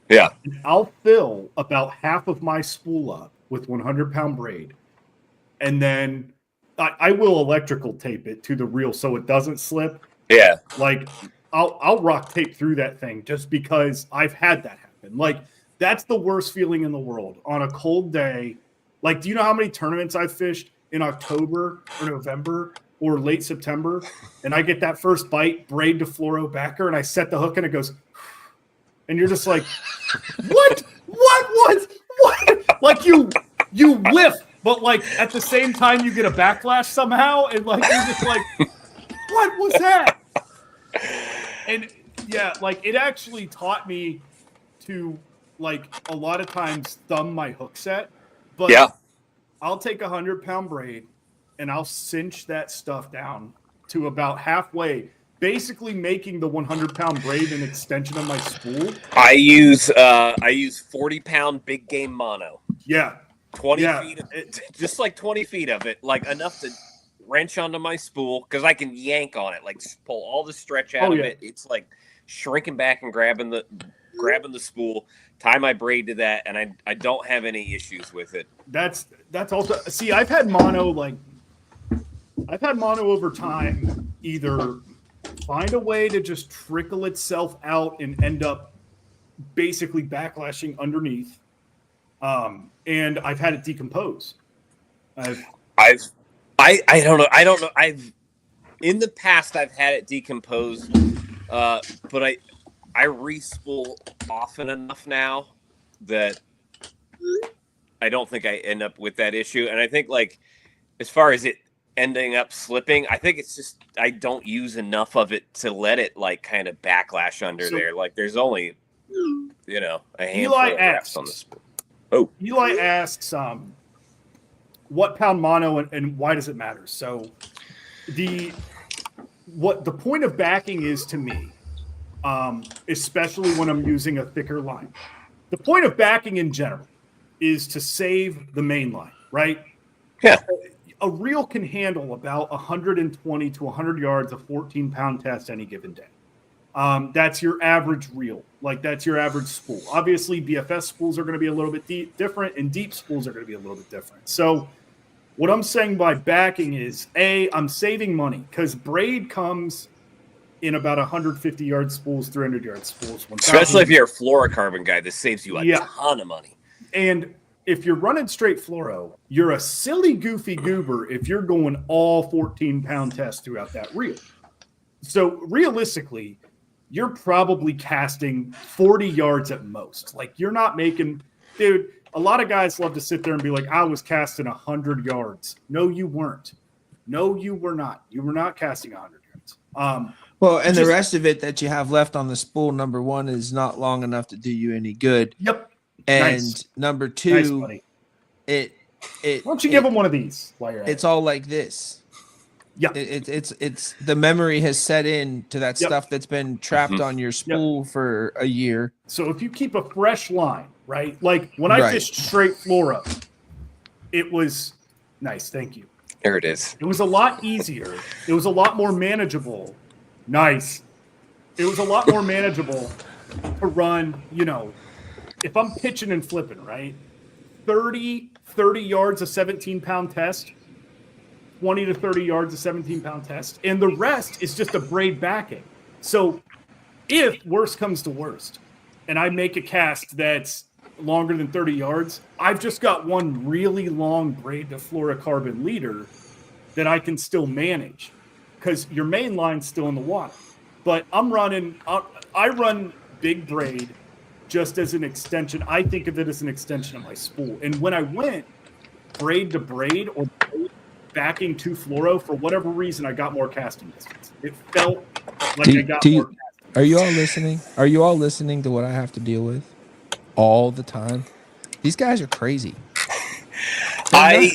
Yeah, and I'll fill about half of my spool up with 100-pound braid, and then I will electrical tape it to the reel so it doesn't slip. Yeah, like I'll rock tape through that thing just because I've had that happen. Like, that's the worst feeling in the world on a cold day. Like, do you know how many tournaments I've fished in October or November or late September, and I get that first bite, braid to fluoro backer, and I set the hook and it goes, and you're just like, what was like, you whiff, but like at the same time you get a backlash somehow, and like you're just like, what was that? And yeah, like, it actually taught me to, like, a lot of times thumb my hook set, but yeah, I'll take 100-pound braid and I'll cinch that stuff down to about halfway, basically making the 100-pound braid an extension of my spool. I use 40-pound big game mono. Yeah. 20 feet of it, just like 20 feet of it, like enough to wrench onto my spool, because I can yank on it, like pull all the stretch out of it. It's like shrinking back and grabbing the spool, tie my braid to that, and I don't have any issues with it. That's also, see, I've had mono over time either find a way to just trickle itself out and end up basically backlashing underneath, and I've had it decompose. I've I don't know. I don't know. In the past I've had it decomposed, but I re-spool often enough now that I don't think I end up with that issue. And I think, like, as far as it ending up slipping, I think it's just I don't use enough of it to let it like kind of backlash under there. Like, there's only a handful of reps on the spool. Oh, Eli asks, what pound mono and why does it matter? So what the point of backing is to me, especially when I'm using a thicker line, the point of backing in general is to save the main line, right? Yeah. A reel can handle about 120 to 100 yards of 14-pound test any given day. That's your average reel. Like, that's your average spool. Obviously, BFS spools are going to be a little bit different, and deep spools are going to be a little bit different. So what I'm saying by backing is, I'm saving money because braid comes in about 150-yard spools, 300-yard spools. Especially if you're a fluorocarbon guy, this saves you a ton of money. And if you're running straight fluoro, you're a silly, goofy goober if you're going all 14-pound tests throughout that reel. So realistically, you're probably casting 40 yards at most. Like, you're not making – dude, a lot of guys love to sit there and be like, I was casting 100 yards. No, you weren't. No, you were not. You were not casting 100 yards. Well, and the rest of it that you have left on the spool, number one, is not long enough to do you any good. Yep. And number two, why don't you give them one of these while you're at it? It's all like this. Yeah. It's the memory has set in to that stuff that's been trapped on your spool for a year. So if you keep a fresh line, right? Like when I fished straight fluoro, it was nice. Thank you. There it is. It was a lot easier. It was a lot more manageable. Nice. It was a lot more manageable to run, if I'm pitching and flipping, right? 30 yards a 17-pound test, 20 to 30 yards a 17-pound test, and the rest is just a braid backing. So if worst comes to worst, and I make a cast that's longer than 30 yards, I've just got one really long braid to fluorocarbon leader that I can still manage because your main line's still in the water. But I run big braid just as an extension. I think of it as an extension of my spool. And when I went braid to braid or backing to fluoro, for whatever reason, I got more casting distance. It felt like I got more casting. Are you all listening? Are you all listening to what I have to deal with all the time? These guys are crazy. I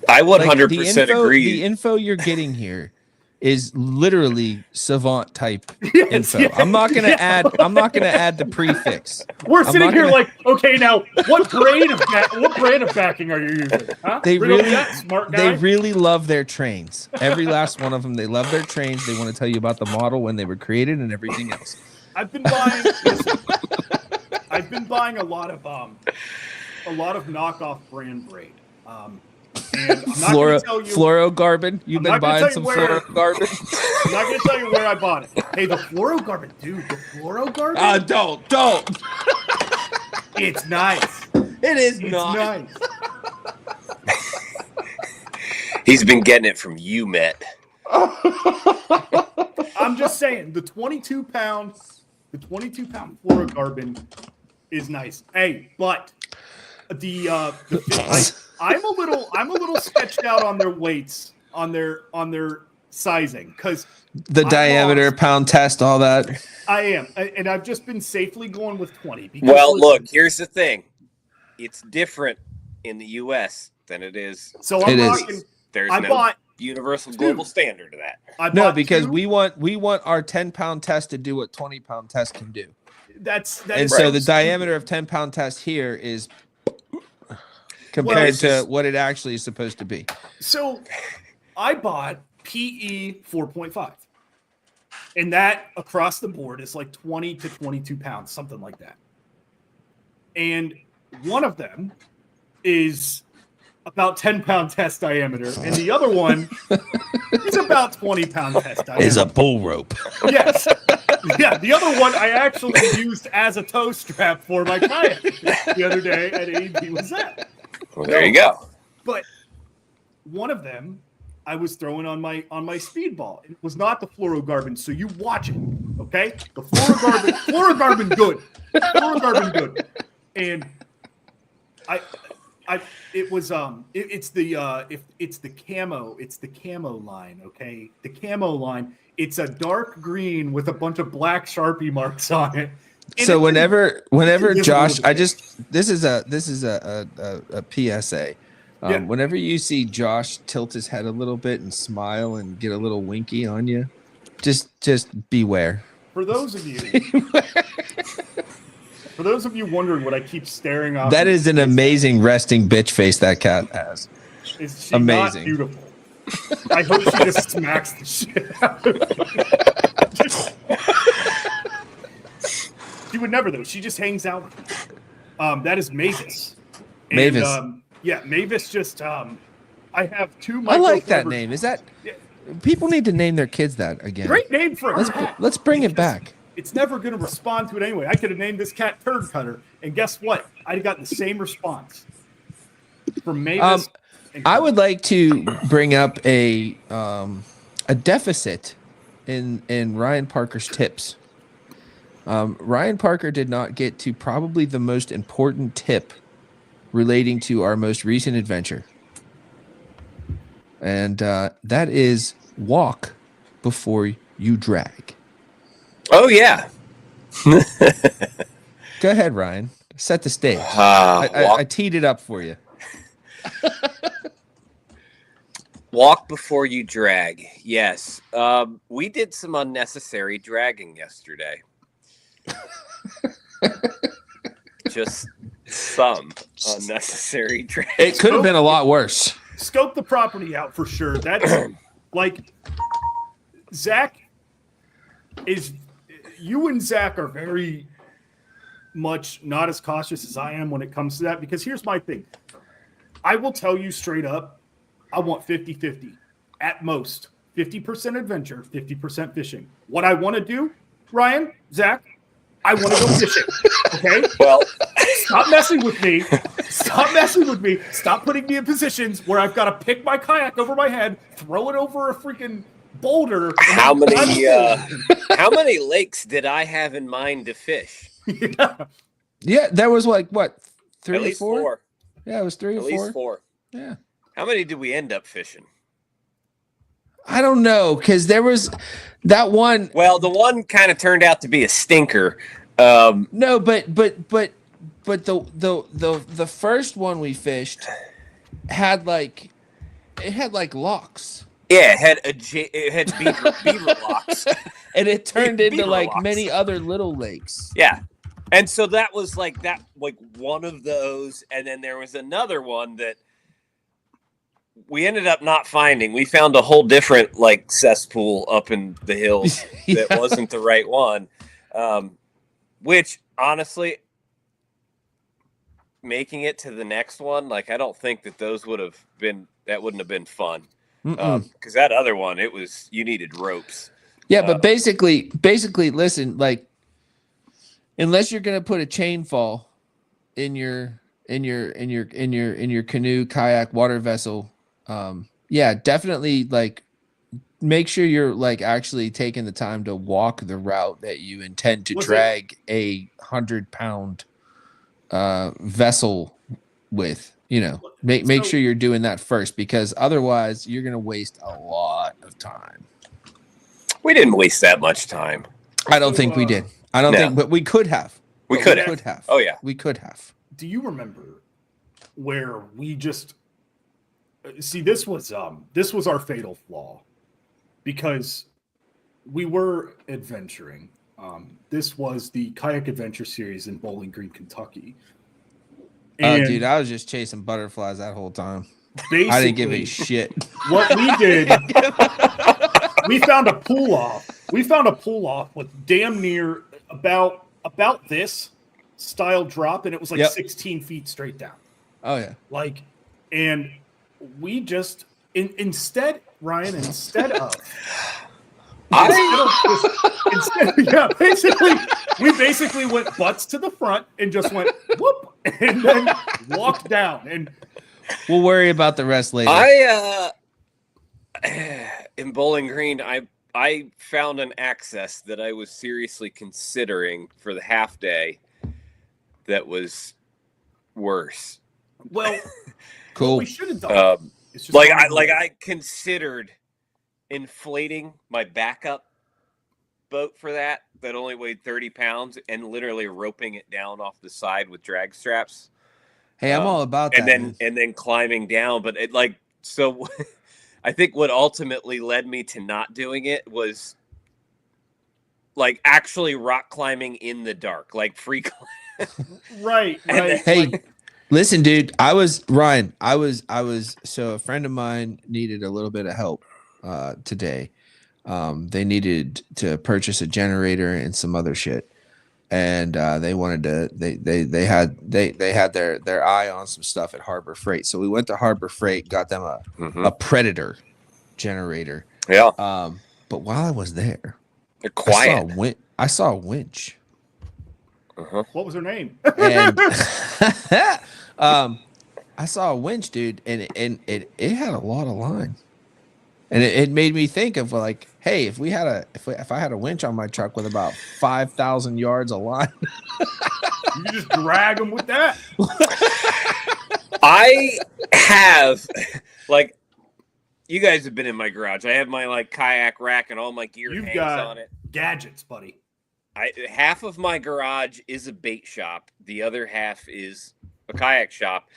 100% agree. The info you're getting here is literally savant type info. Yeah. I'm not gonna add the prefix. We're sitting here like, okay, now what brand of backing are you using? Huh? They really love their trains. Every last one of them, they love their trains. They want to tell you about the model when they were created and everything else. I've been buying a lot of knockoff brand braid. And I'm not going to tell you fluorocarbon. You've been buying some fluorocarbon. I'm not going to tell you where I bought it. Hey, the fluorocarbon, dude. The fluorocarbon. Don't. It's nice. It's nice. He's been getting it from you, Matt. I'm just saying, the 22-pound fluorocarbon is nice. Hey, but I'm a little sketched out on their weights, on their sizing, because the diameter, pound test, all that. I am, and I've just been safely going with 20. Well, look, here's the thing: it's different in the U.S. than it is. So I'm talking. There's no universal global standard to that. No, because we want our 10-pound test to do what 20-pound test can do. So the diameter of 10-pound test here is compared to what it actually is supposed to be. So I bought PE 4.5, and that across the board is like 20 to 22 pounds, something like that. And one of them is about 10-pound test diameter, and the other one is about 20-pound test diameter. Is a bull rope. Yes. Yeah, the other one I actually used as a tow strap for my kayak the other day at AEB was that. Well, there you go. But one of them, I was throwing on my speedball. It was not the fluorocarbon, so you watch it, okay? The fluorocarbon good. Fluorocarbon good. And it's the camo line, okay? The camo line. It's a dark green with a bunch of black Sharpie marks on it. And so whenever Josh, this is a PSA. Whenever you see Josh tilt his head a little bit and smile and get a little winky on you, just beware. For those of you wondering what I keep staring off, that is an amazing resting bitch face that cat has. Is she amazing? Not beautiful? I hope she just smacks the shit out of it. She would never, though. She just hangs out. That is Mavis. Mavis. Yeah, Mavis just. I have two. I like that name. Is that? Yeah. People need to name their kids that again. Great name for a cat. Let's bring it back. It's never going to respond to it anyway. I could have named this cat Turd Cutter, and guess what? I'd got the same response from Mavis. I would like to bring up a deficit in Ryan Parker's tips. Ryan Parker did not get to probably the most important tip relating to our most recent adventure. And that is walk before you drag. Oh, yeah. Go ahead, Ryan. Set the stage. I teed it up for you. Walk before you drag. Yes. We did some unnecessary dragging yesterday. Just some unnecessary dragging. It could have been a lot worse. Scope the property out for sure. That's like Zach is. You and Zach are very much not as cautious as I am when it comes to that, because here's my thing. I will tell you straight up, I want 50-50 at most. 50% adventure, 50% fishing. What I want to do, Ryan, Zach, I want to go fishing. Okay? Well, stop messing with me. Stop messing with me. Stop putting me in positions where I've got to pick my kayak over my head, throw it over a freaking boulder. How many lakes did I have in mind to fish? Yeah, there was like what, 3 At or least 4? four. Yeah, it was 3 or 4. At least 4. Yeah. How many did we end up fishing? I don't know, because there was that one. Well, the one kind of turned out to be a stinker. No, but the first one we fished had like locks. Yeah, it had beaver locks, and it turned into like locks. Many other little lakes. Yeah, and so that was like one of those, and then there was another one that we ended up not finding. We found a whole different like cesspool up in the hills that wasn't the right one, which honestly, making it to the next one, like I don't think that wouldn't have been fun. Because that other one, you needed ropes. Yeah, but basically, listen, like, unless you're gonna put a chain fall in your canoe, kayak, water vessel, yeah, definitely like make sure you're like actually taking the time to walk the route that you intend to drag a 100-pound vessel with. You know, make sure you're doing that first, because otherwise you're going to waste a lot of time. We didn't waste that much time. I don't think we did. I don't think, but we could have. We could have. Oh, yeah. We could have. Do you remember where we just see this was our fatal flaw, because we were adventuring. This was the Kayak Adventure Series in Bowling Green, Kentucky. Oh, dude, I was just chasing butterflies that whole time. I didn't give a shit. What we did, we found a pull off. We found a pull off with damn near about this style drop, and it was like 16 feet straight down. Oh yeah. Like, and we just instead of we basically went butts to the front and just went whoop, and then walked down. And we'll worry about the rest later. in Bowling Green, I found an access that I was seriously considering for the half day that was worse. Well, cool. What we should have done is just I considered inflating my backup boat for that only weighed 30 pounds and literally roping it down off the side with drag straps. Hey, I'm all about that. And then climbing down, but it so. I think what ultimately led me to not doing it was like actually rock climbing in the dark, like free climb. Right. Hey, listen, dude, Ryan, so a friend of mine needed a little bit of help today. They needed to purchase a generator and some other shit. And they wanted to they had their eye on some stuff at Harbor Freight. So we went to Harbor Freight, got them a Predator generator. Yeah. But while I was there, they're quiet. I saw a winch. What was her name? And I saw a winch, dude, and it had a lot of line. And it made me think of like, hey, if I had a winch on my truck with about 5,000 yards of line, you could just drag them with that. I have, like, you guys have been in my garage. I have my like kayak rack and all my gear hangs on it. Gadgets, buddy. Half of my garage is a bait shop. The other half is a kayak shop.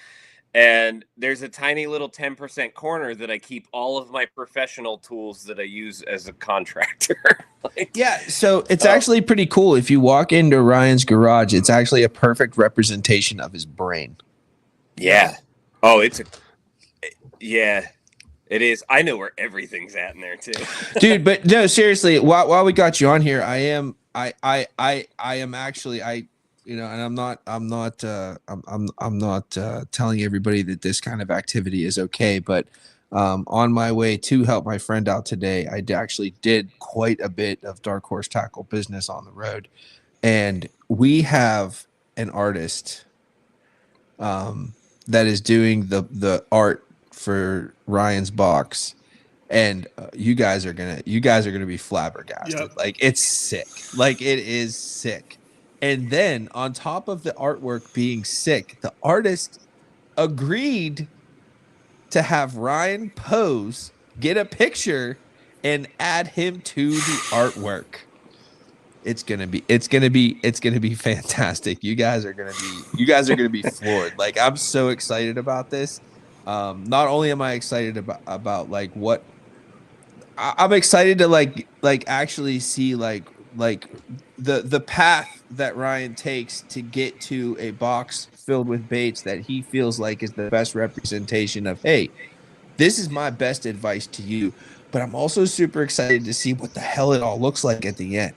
And there's a tiny little 10% corner that I keep all of my professional tools that I use as a contractor. Yeah, so it's actually pretty cool. If you walk into Ryan's garage, it's actually a perfect representation of his brain. Yeah. Oh, yeah, it is. I know where everything's at in there too. Dude, but no, seriously, while we got you on here, I am actually and I'm not telling everybody that this kind of activity is okay, but on my way to help my friend out today, I actually did quite a bit of Dark Horse Tackle business on the road, and we have an artist that is doing the art for Ryan's box, and you guys are gonna be flabbergasted. Yep. Like, it's sick. Like, it is sick. And then on top of the artwork being sick, the artist agreed to have Ryan pose, get a picture, and add him to the artwork. It's gonna be fantastic. You guys are gonna be floored. Like, I'm so excited about this. Not only am I excited about like what I'm excited to like actually see like the path that Ryan takes to get to a box filled with baits that he feels like is the best representation of, hey, this is my best advice to you. But I'm also super excited to see what the hell it all looks like at the end.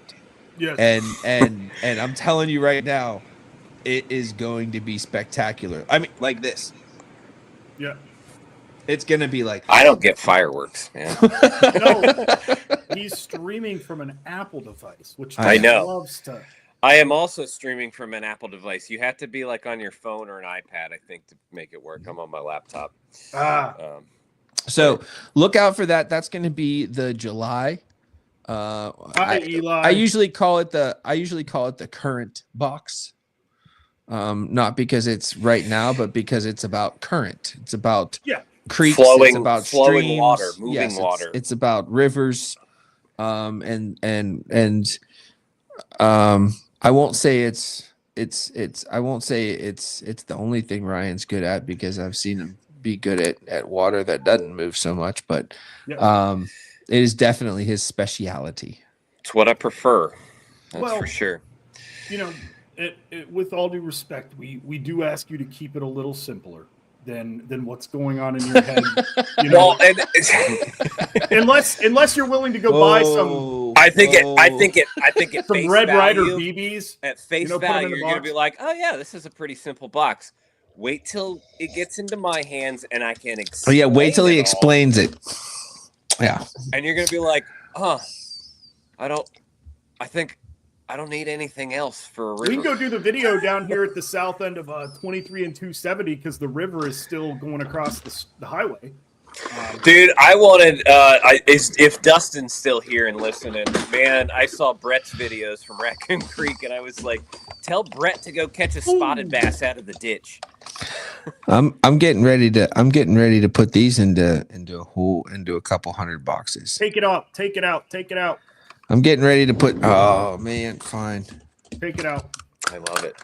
Yes. And I'm telling you right now, it is going to be spectacular. I mean, like this. Yeah. It's going to be like, I don't get fireworks, man. No, he's streaming from an Apple device, which I know. Loves to. I am also streaming from an Apple device. You have to be like on your phone or an iPad, I think, to make it work. I'm on my laptop. So look out for that. That's going to be the July. Hi, Eli. I usually call it the current box. Not because it's right now, but because it's about current. It's about creeks. It's about streams, water, moving water. It's about rivers. I won't say it's the only thing Ryan's good at, because I've seen him be good at water that doesn't move so much, but it is definitely his speciality. It's what I prefer. That's for sure. You know, with all due respect, we do ask you to keep it a little simpler than what's going on in your head. You know, unless you're willing to go buy some. I think it some face Red Ryder value, BBs at face value, you're going to be like, oh yeah, this is a pretty simple box. Wait till it gets into my hands and I can explain. Oh yeah, wait till he explains it. Yeah, and you're going to be like, I don't need anything else for a river. We can go do the video down here at the south end of 23 and 270, because the river is still going across the highway. Dude, I wanted if Dustin's still here and listening, man, I saw Brett's videos from Raccoon Creek, and I was like, tell Brett to go catch a spotted bass out of the ditch. I'm getting ready to put these into a couple hundred boxes. Take it out. Take it out. Take it out. I'm getting ready to put. Oh man, fine. Take it out. I love it.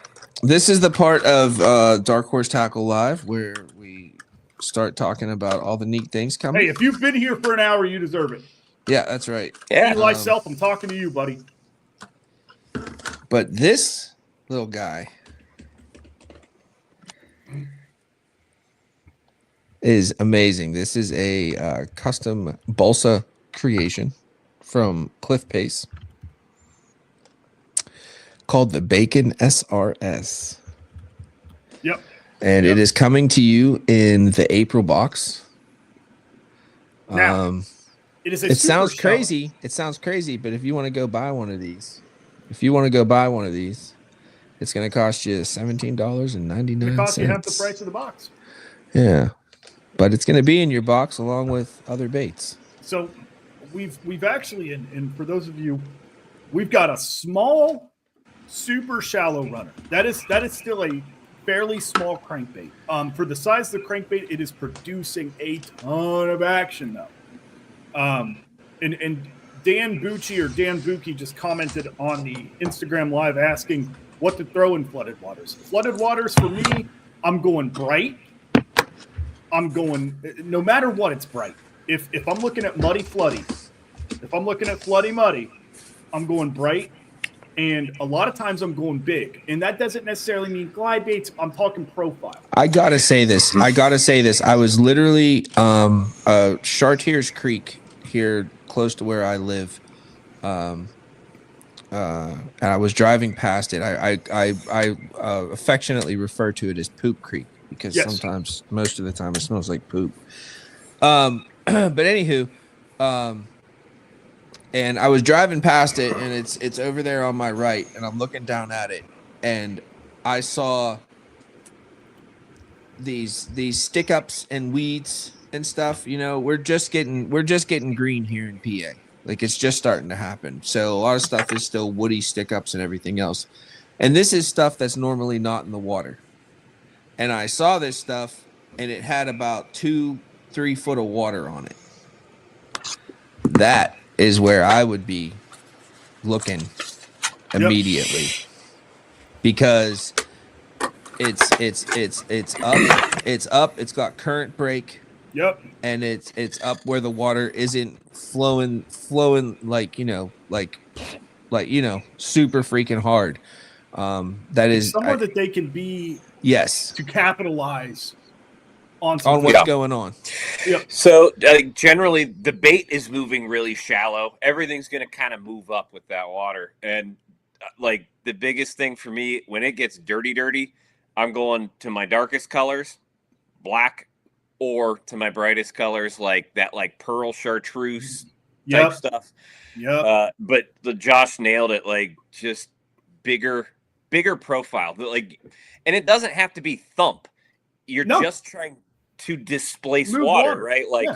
This is the part of Dark Horse Tackle Live where we start talking about all the neat things coming. Hey, if you've been here for an hour, you deserve it. Yeah, that's right. Yeah. Eli Self, I'm talking to you, buddy. But this little guy is amazing. This is a custom balsa creation from Cliff Pace called the Bacon SRS. Yep. And it is coming to you in the April box. Now, it sounds crazy. It sounds crazy, but if you want to go buy one of these, it's going to cost you $17.99. It costs you half the price of the box. Yeah. But it's going to be in your box along with other baits. So we've actually, and for those of you, we've got a small, super shallow runner. That is still a fairly small crankbait. For the size of the crankbait, it is producing a ton of action though. And Dan Bucci or Dan Buki just commented on the Instagram live asking what to throw in flooded waters. Flooded waters for me, I'm going bright. I'm going, no matter what, it's bright. If I'm looking at muddy floody, if I'm looking at floody muddy, I'm going bright. And a lot of times I'm going big. And that doesn't necessarily mean glide baits. I'm talking profile. I gotta say this. I was literally Chartiers Creek here close to where I live. And I was driving past it. I affectionately refer to it as Poop Creek because sometimes, most of the time, it smells like poop. But anywho, and I was driving past it, and it's over there on my right, and I'm looking down at it, and I saw these stick ups and weeds and stuff. You know, we're just getting green here in PA. Like, it's just starting to happen. So a lot of stuff is still woody stick ups and everything else. And this is stuff that's normally not in the water. And I saw this stuff, and it had about 2-3 foot of water on it. That is where I would be looking immediately, because it's up. It's got current break. Yep. And it's up where the water isn't flowing like super freaking hard. That is somewhere that they can be to capitalize on what's going on. Yep. So generally the bait is moving really shallow. Everything's going to kind of move up with that water. And like the biggest thing for me, when it gets dirty, I'm going to my darkest colors, black, or to my brightest colors, like that, like pearl chartreuse type stuff. Yeah. But Josh nailed it. Like, just bigger profile. Like, and it doesn't have to be thump. You're just trying to displace water, right? Like,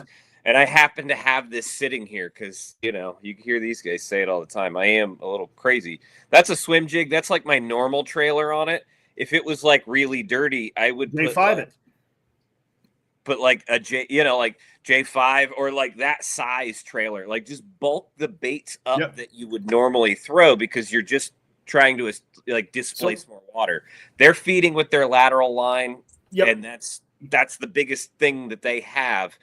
and I happen to have this sitting here because, you know, you hear these guys say it all the time. I am a little crazy. That's a swim jig. That's like my normal trailer on it. If it was like really dirty, I would put like a like J5 or like that size trailer. Like, just bulk the baits up that you would normally throw, because you're just trying to like displace more water. They're feeding with their lateral line, and that's the biggest thing that they have.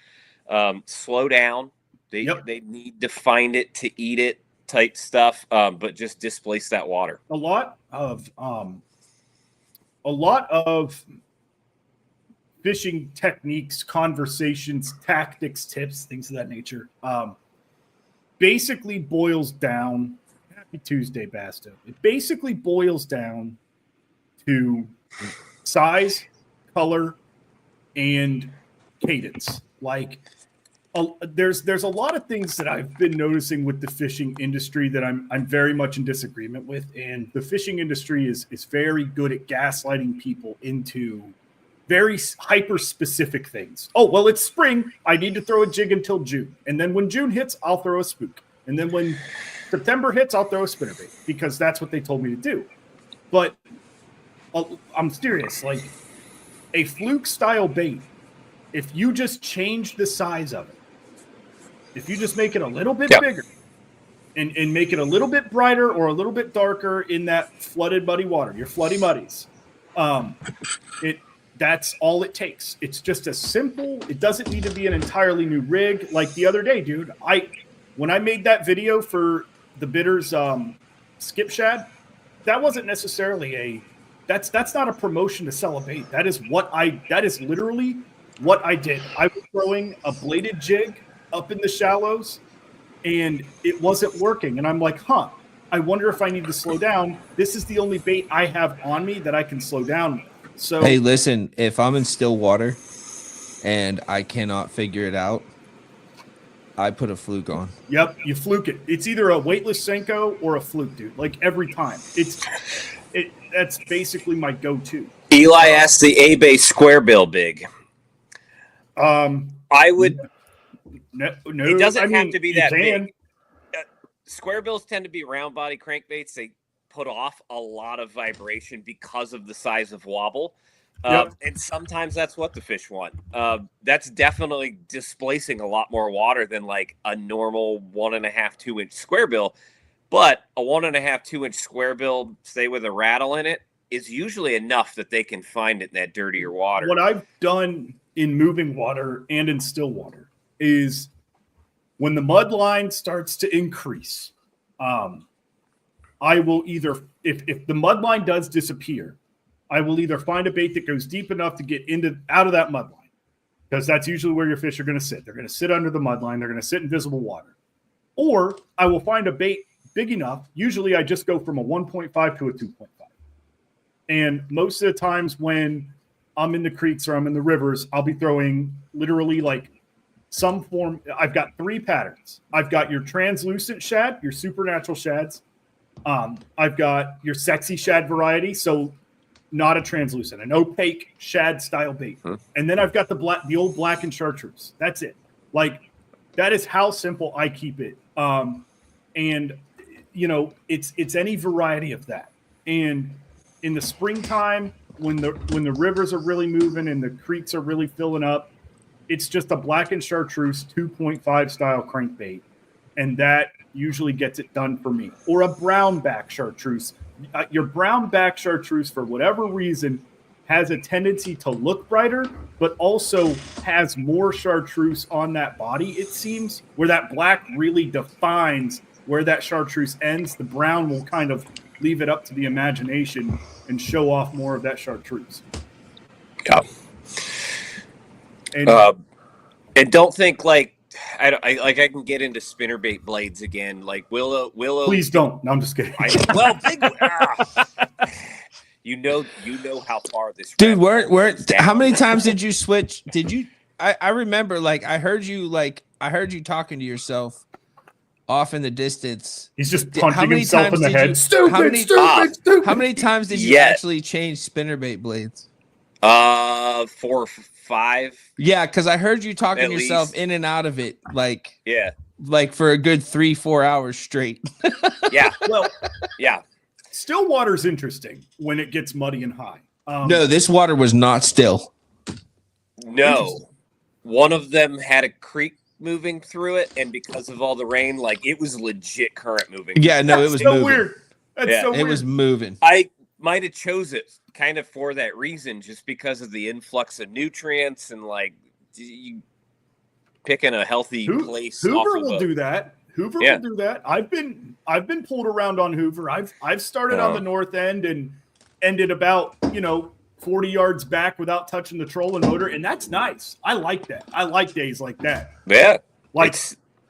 Slow down. They need to find it to eat it type stuff, but just displace that water. A lot of fishing techniques, conversations, tactics, tips, things of that nature, basically boils down. Happy Tuesday, Basto. It basically boils down to size, color, and cadence. Like, there's a lot of things that I've been noticing with the fishing industry that I'm very much in disagreement with, and the fishing industry is very good at gaslighting people into very hyper specific things. Oh, well, it's spring. I need to throw a jig until June. And then when June hits, I'll throw a spook. And then when September hits, I'll throw a spinnerbait because that's what they told me to do. But I'm serious. Like a fluke style bait, if you just change the size of it, if you just make it a little bit bigger and make it a little bit brighter or a little bit darker in that flooded muddy water, your floody muddies, that's all it takes. It's just a simple, it doesn't need to be an entirely new rig. Like the other day, dude, when I made that video for the Bitters skip shad, that wasn't necessarily that's not a promotion to sell a bait. That is literally what I did. I was throwing a bladed jig up in the shallows and it wasn't working. And I'm like, I wonder if I need to slow down. This is the only bait I have on me that I can slow down with. So hey, listen, if I'm in still water and I cannot figure it out, I put a fluke on. Yep, you fluke it. It's either a weightless Senko or a fluke, dude. Like every time. That's basically my go-to. Eli asked the A-base square bill big. I would. No, it doesn't have to be that big. Square bills tend to be round body crankbaits. They put off a lot of vibration because of the size of wobble. And sometimes that's what the fish want. That's definitely displacing a lot more water than like a normal 1.5, 2 inch square bill. But a 1.5, 2 inch square bill, say with a rattle in it, is usually enough that they can find it in that dirtier water. What I've done in moving water and in still water is when the mud line starts to increase, I will either, if the mud line does disappear, I will either find a bait that goes deep enough to get out of that mud line, because that's usually where your fish are going to sit. They're going to sit under the mud line. They're going to sit in visible water. Or I will find a bait big enough. Usually I just go from a 1.5 to a 2.5. And most of the times when I'm in the creeks or I'm in the rivers, I'll be throwing literally like some form. I've got 3 patterns. I've got your translucent shad, your supernatural shads. I've got your sexy shad variety. So not a translucent, an opaque shad style bait. And then I've got the old black and chartreuse. That's it. Like that is how simple I keep it. And you know, it's any variety of that. And in the springtime, when the rivers are really moving and the creeks are really filling up, it's just a black and chartreuse 2.5 style crankbait. And that usually gets it done for me. Or a brown back chartreuse. Your brown back chartreuse, for whatever reason, has a tendency to look brighter, but also has more chartreuse on that body, it seems, where that black really defines where that chartreuse ends. The brown will kind of leave it up to the imagination and show off more of that chartreuse. Yeah. And don't think like I can get into spinnerbait blades again. Like Willow. Please don't. No, I'm just kidding. You know how far this dude. How many times did you switch? Did you? I remember like I heard you talking to yourself off in the distance. He's just punching himself in the head. Stupid. How many times did you actually change spinnerbait blades? 4 or 5. Yeah, because I heard you talking yourself in and out of it, like for a good 3-4 hours straight. Still water's interesting when it gets muddy and high. No, this water was not still. No, one of them had a creek moving through it, and because of all the rain, like it was legit current moving. Yeah, no, it was so moving. Weird. That's so weird. It was moving. I might have chose it kind of for that reason, just because of the influx of nutrients and like you picking a healthy place. Hoover will do that. Hoover will do that. I've been pulled around on Hoover. I've started on the north end and ended about 40 yards back without touching the trolling motor, and that's nice. I like that. I like days like that. Yeah, like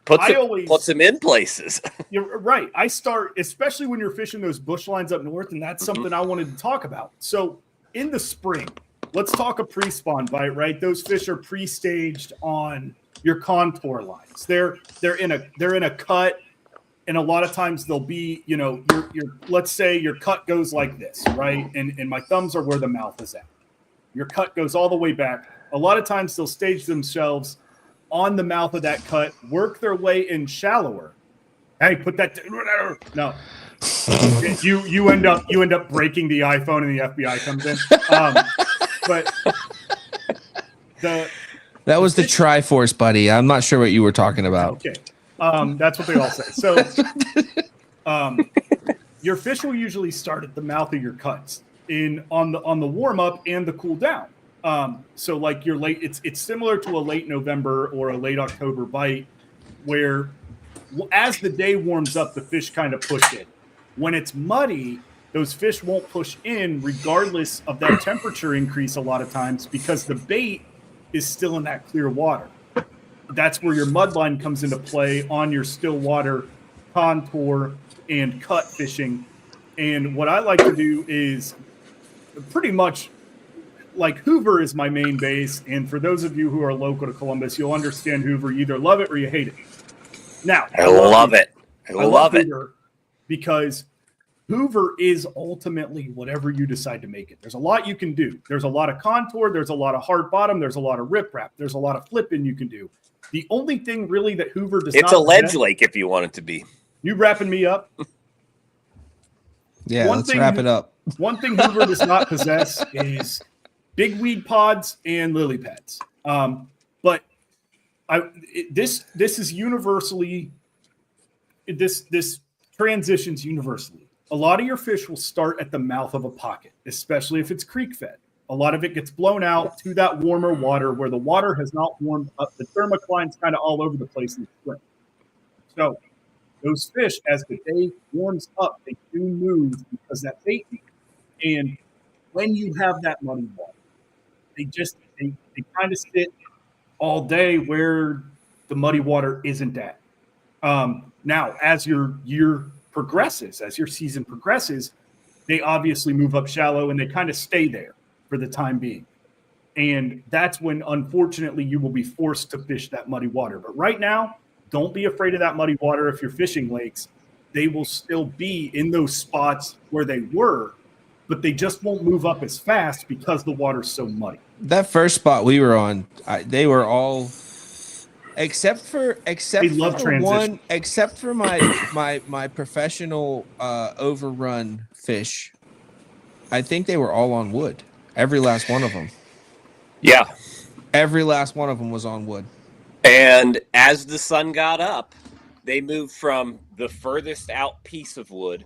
puts them in places. You're right. I start, especially when you're fishing those bush lines up north, and that's something I wanted to talk about. So in the spring, let's talk a pre-spawn bite, right? Those fish are pre-staged on your contour lines. They're in a cut, and a lot of times they'll be, your let's say your cut goes like this, right? And my thumbs are where the mouth is at. Your cut goes all the way back. A lot of times they'll stage themselves on the mouth of that cut, work their way in shallower. Hey, put that. No, you end up breaking the iPhone and the FBI comes in. But that was the Triforce, buddy. I'm not sure what you were talking about. Okay, that's what they all say. So, your fish will usually start at the mouth of your cuts on the warm up and the cool down. So like your late, it's similar to a late November or a late October bite, where as the day warms up, the fish kind of push in. When it's muddy, those fish won't push in regardless of that temperature increase a lot of times because the bait is still in that clear water. That's where your mud line comes into play on your still water contour and cut fishing. And what I like to do is pretty much like Hoover is my main base. And for those of you who are local to Columbus, you'll understand Hoover. You either love it or you hate it. Now, I love it. I love it. Hoover because Hoover is ultimately whatever you decide to make it. There's a lot you can do. There's a lot of contour. There's a lot of hard bottom. There's a lot of rip wrap. There's a lot of flipping you can do. The only thing really that Hoover does not. It's a ledge lake if you want it to be. You wrapping me up? Yeah, let's wrap it up. One thing Hoover does not possess is big weed pods and lily pads. But this is universally this transitions universally. A lot of your fish will start at the mouth of a pocket, especially if it's creek fed. A lot of it gets blown out to that warmer water where the water has not warmed up. The thermocline's kind of all over the place in the spring. So those fish, as the day warms up, they do move because that's bait. And when you have that muddy water, they kind of sit all day where the muddy water isn't at. Now, as your year progresses, as your season progresses, they obviously move up shallow and they kind of stay there for the time being. And that's when, unfortunately, you will be forced to fish that muddy water. But right now, don't be afraid of that muddy water. If you're fishing lakes, they will still be in those spots where they were, but they just won't move up as fast because the water's so muddy. That first spot we were on, they were all except for one, except for my professional overrun fish. I think they were all on wood. Every last one of them. Yeah. Every last one of them was on wood. And as the sun got up, they moved from the furthest out piece of wood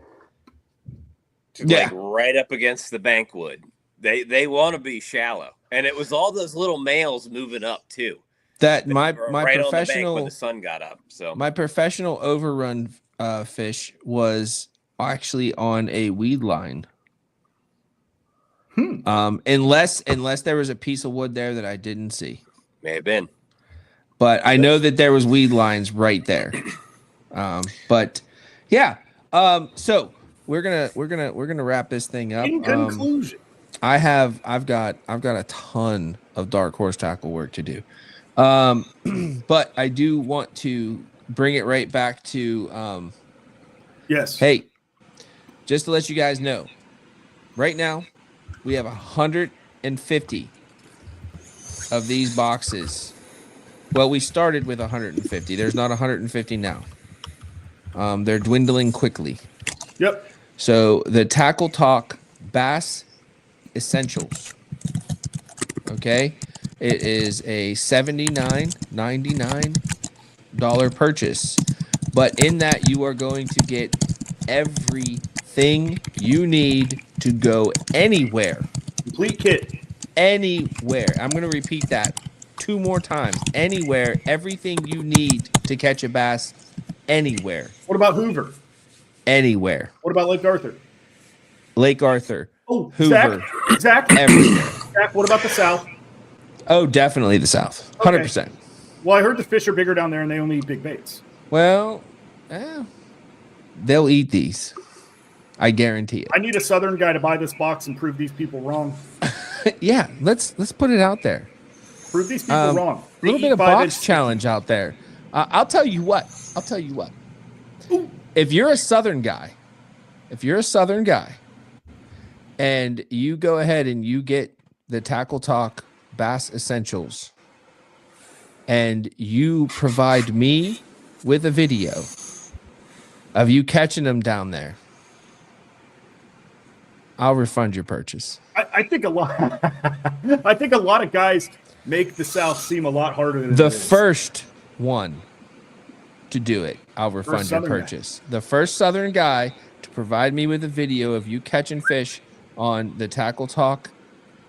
to like right up against the bank wood. They want to be shallow. And it was all those little males moving up too. That my right professional on the bank when the sun got up. So my professional overrun fish was actually on a weed line. Unless there was a piece of wood there that I didn't see. May have been. But I know that there was weed lines right there. But yeah. So we're gonna wrap this thing up. In conclusion, I've got a ton of dark horse tackle work to do. But I do want to bring it right back to yes. Hey, just to let you guys know, right now we have 150 of these boxes. Well, we started with 150. There's not 150 now. They're dwindling quickly. Yep. So the Tackle Talk Bass Essentials. Okay. It is a $79.99 purchase. But in that, you are going to get everything you need to go anywhere. Complete kit. Anywhere. I'm going to repeat that 2 more times. Anywhere. Everything you need to catch a bass. Anywhere. What about Hoover? Anywhere. What about Lake Arthur? Lake Arthur. Oh, Hoover. Zach. Everywhere. Zach, what about the South? Oh, definitely the South. 100%. Okay. Well, I heard the fish are bigger down there and they only eat big baits. Well, they'll eat these. I guarantee it. I need a Southern guy to buy this box and prove these people wrong. Yeah, let's put it out there. Prove these people wrong. A little bit of box challenge out there. I'll tell you what. Ooh. If you're a Southern guy, and you go ahead and you get the Tackle Talk Bass Essentials and you provide me with a video of you catching them down there, I'll refund your purchase. I think a lot. I think a lot of guys make the South seem a lot harder than The it is. first one to do it, I'll refund your purchase. The first Southern guy to provide me with a video of you catching fish on the Tackle Talk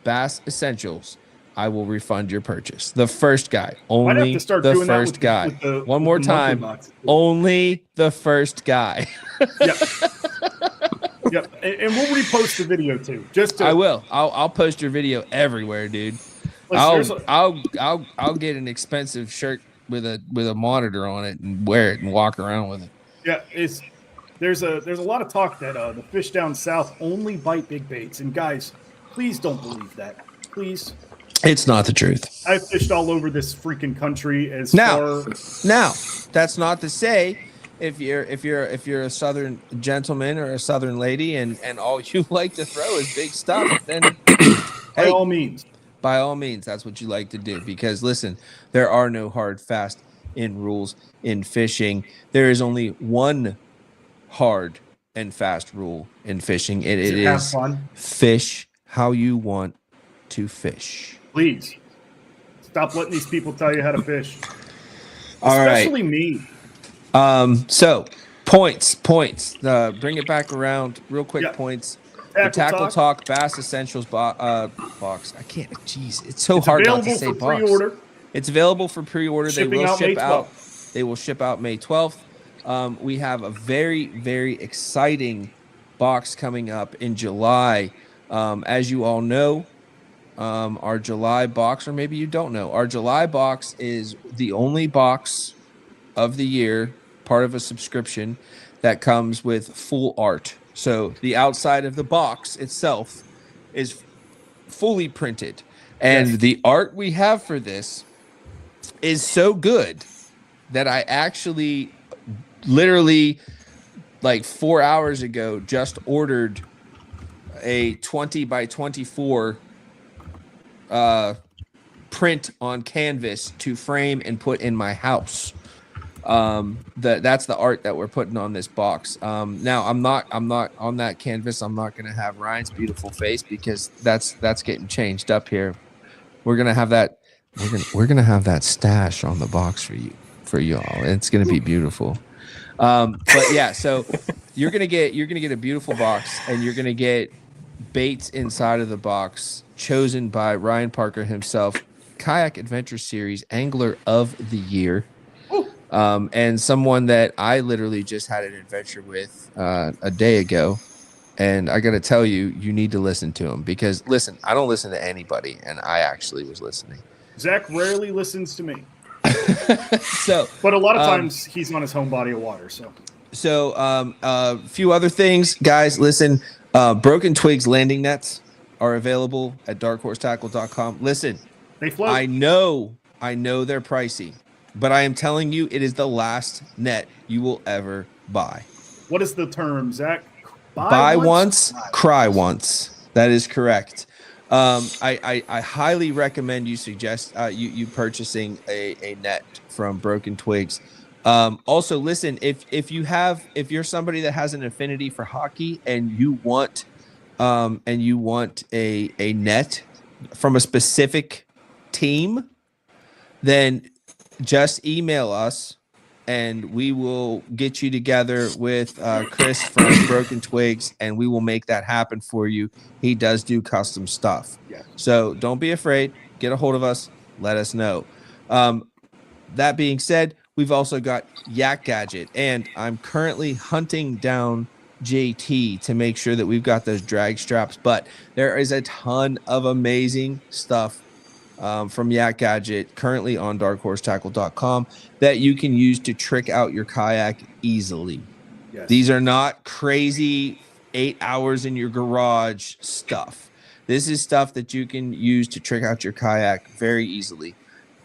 Bass Essentials, I will refund your purchase. The first guy, only the first guy. One more time, only the first guy. Yep. Yep. And we'll repost the video too. I will. I'll post your video everywhere, dude. I'll get an expensive shirt with a monitor on it and wear it and walk around with it. Yeah, there's a lot of talk that the fish down south only bite big baits, and guys, please don't believe that. Please. It's not the truth. I've fished all over this freaking country Now, that's not to say if you're a Southern gentleman or a Southern lady and all you like to throw is big stuff, then by all means, that's what you like to do. Because listen, there are no hard fast in rules in fishing. There is only one hard and fast rule in fishing. It is fun. Fish how you want to fish. Please stop letting these people tell you how to fish. Especially me. So points. Bring it back around real quick. Yep. Points. The Tackle Talk Bass Essentials box. I can't. Jeez, it's so hard not to say box. Pre-order. It's available for pre-order. They will ship out. They will ship out May 12th. We have a very, very exciting box coming up in July. As you all know, our July box, or maybe you don't know, our July box is the only box of the year, part of a subscription, that comes with full art. So the outside of the box itself is fully printed. And the art we have for this is so good that I actually literally like 4 hours ago just ordered a 20 by 24 print on canvas to frame and put in my house. That's the art that we're putting on this box. Now I'm not on that canvas. I'm not going to have Ryan's beautiful face because that's getting changed up here. We're going to have that. We're going to have that stash on the box for y'all. It's going to be beautiful. But yeah, so you're going to get a beautiful box, and you're going to get baits inside of the box chosen by Ryan Parker himself, Kayak Adventure Series Angler of the Year. And someone that I literally just had an adventure with a day ago. And I got to tell you, you need to listen to him because, listen, I don't listen to anybody, and I actually was listening. Zach rarely listens to me. But a lot of times he's on his home body of water. So a few other things, guys. Listen, Broken Twigs landing nets are available at darkhorsetackle.com. Listen, they float. I know they're pricey, but I am telling you, it is the last net you will ever buy. What is the term, Zach? Buy once, cry once. That is correct. I highly recommend you suggest you purchasing a net from Broken Twigs. Also, listen, if you're somebody that has an affinity for hockey and you want a net from a specific team, then just email us and we will get you together with Chris from Broken Twigs, and we will make that happen for you. He does do custom stuff. Yeah. So don't be afraid. Get a hold of us. Let us know. That being said, we've also got Yak Gadget, and I'm currently hunting down JT to make sure that we've got those drag straps, but there is a ton of amazing stuff from Yak Gadget currently on darkhorsetackle.com that you can use to trick out your kayak easily. Yes. These are not crazy 8 hours in your garage stuff. This is stuff that you can use to trick out your kayak very easily.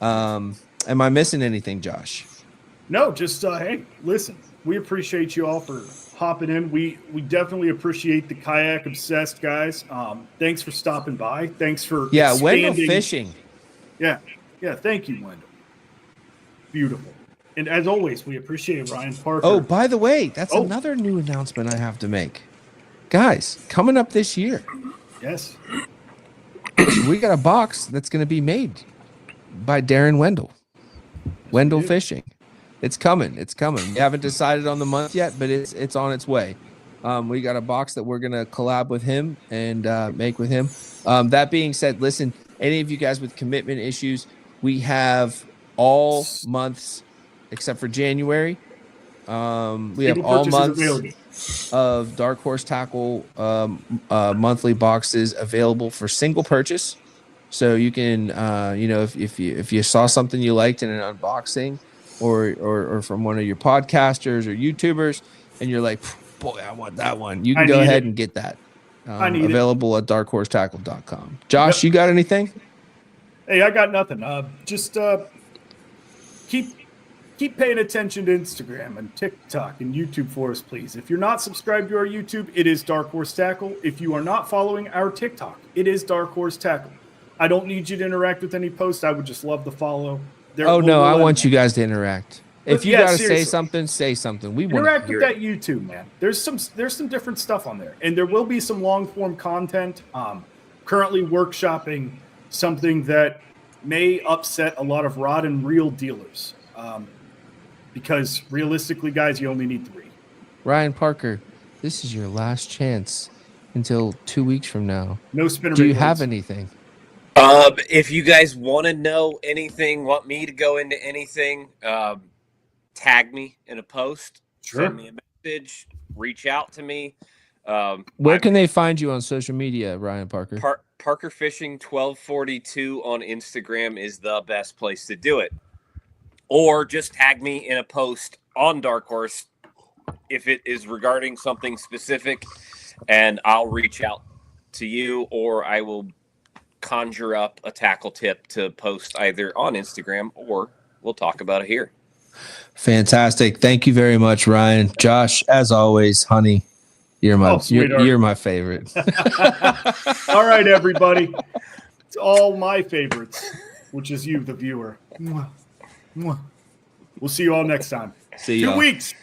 Am I missing anything, Josh? No, just hey, listen. we appreciate you all for hopping in. We definitely appreciate the kayak obsessed guys. Thanks for stopping by. Thanks for expanding. Wendell Fishing. Yeah. Thank you, Wendell. Beautiful. And as always, we appreciate Ryan Parker. Oh, by the way, that's another new announcement I have to make. Guys, coming up this year. Yes. We got a box that's going to be made by Darren Wendell. Wendell Fishing. It's coming. We haven't decided on the month yet, but it's on its way. We got a box that we're going to collab with him and make with him. That being said, listen, any of you guys with commitment issues, we have all months except for January. We have all months of Dark Horse Tackle monthly boxes available for single purchase. So you can, if you saw something you liked in an unboxing or from one of your podcasters or YouTubers, and you're like, boy, I want that one, you can go ahead and get that. Available at darkhorsetackle.com. Josh, you got anything? Hey, I got nothing. Just keep paying attention to Instagram and TikTok and YouTube for us, please. If you're not subscribed to our YouTube, it is Dark Horse Tackle. If you are not following our TikTok, it is Dark Horse Tackle. I don't need you to interact with any posts. I would just love to follow. I want you guys to interact. If you got to say something, say something. We want to interact with that YouTube, man. There's some different stuff on there, and there will be some long form content. Currently workshopping something that may upset a lot of rod and reel dealers. Because realistically, guys, you only need 3. Ryan Parker, this is your last chance until 2 weeks from now. No spinner. Do you have anything? If you guys want to know anything, want me to go into anything, tag me in a post. Sure. Send me a message. Reach out to me. Where can they find you on social media, Ryan Parker? Parker Fishing 1242 on Instagram is the best place to do it. Or just tag me in a post on Dark Horse if it is regarding something specific, and I'll reach out to you, or I will conjure up a tackle tip to post either on Instagram, or we'll talk about it here. Fantastic. Thank you very much, Ryan. Josh, as always, honey, you're my favorite. All right, everybody. It's all my favorites, which is you, the viewer. We'll see you all next time. See you. 2 weeks.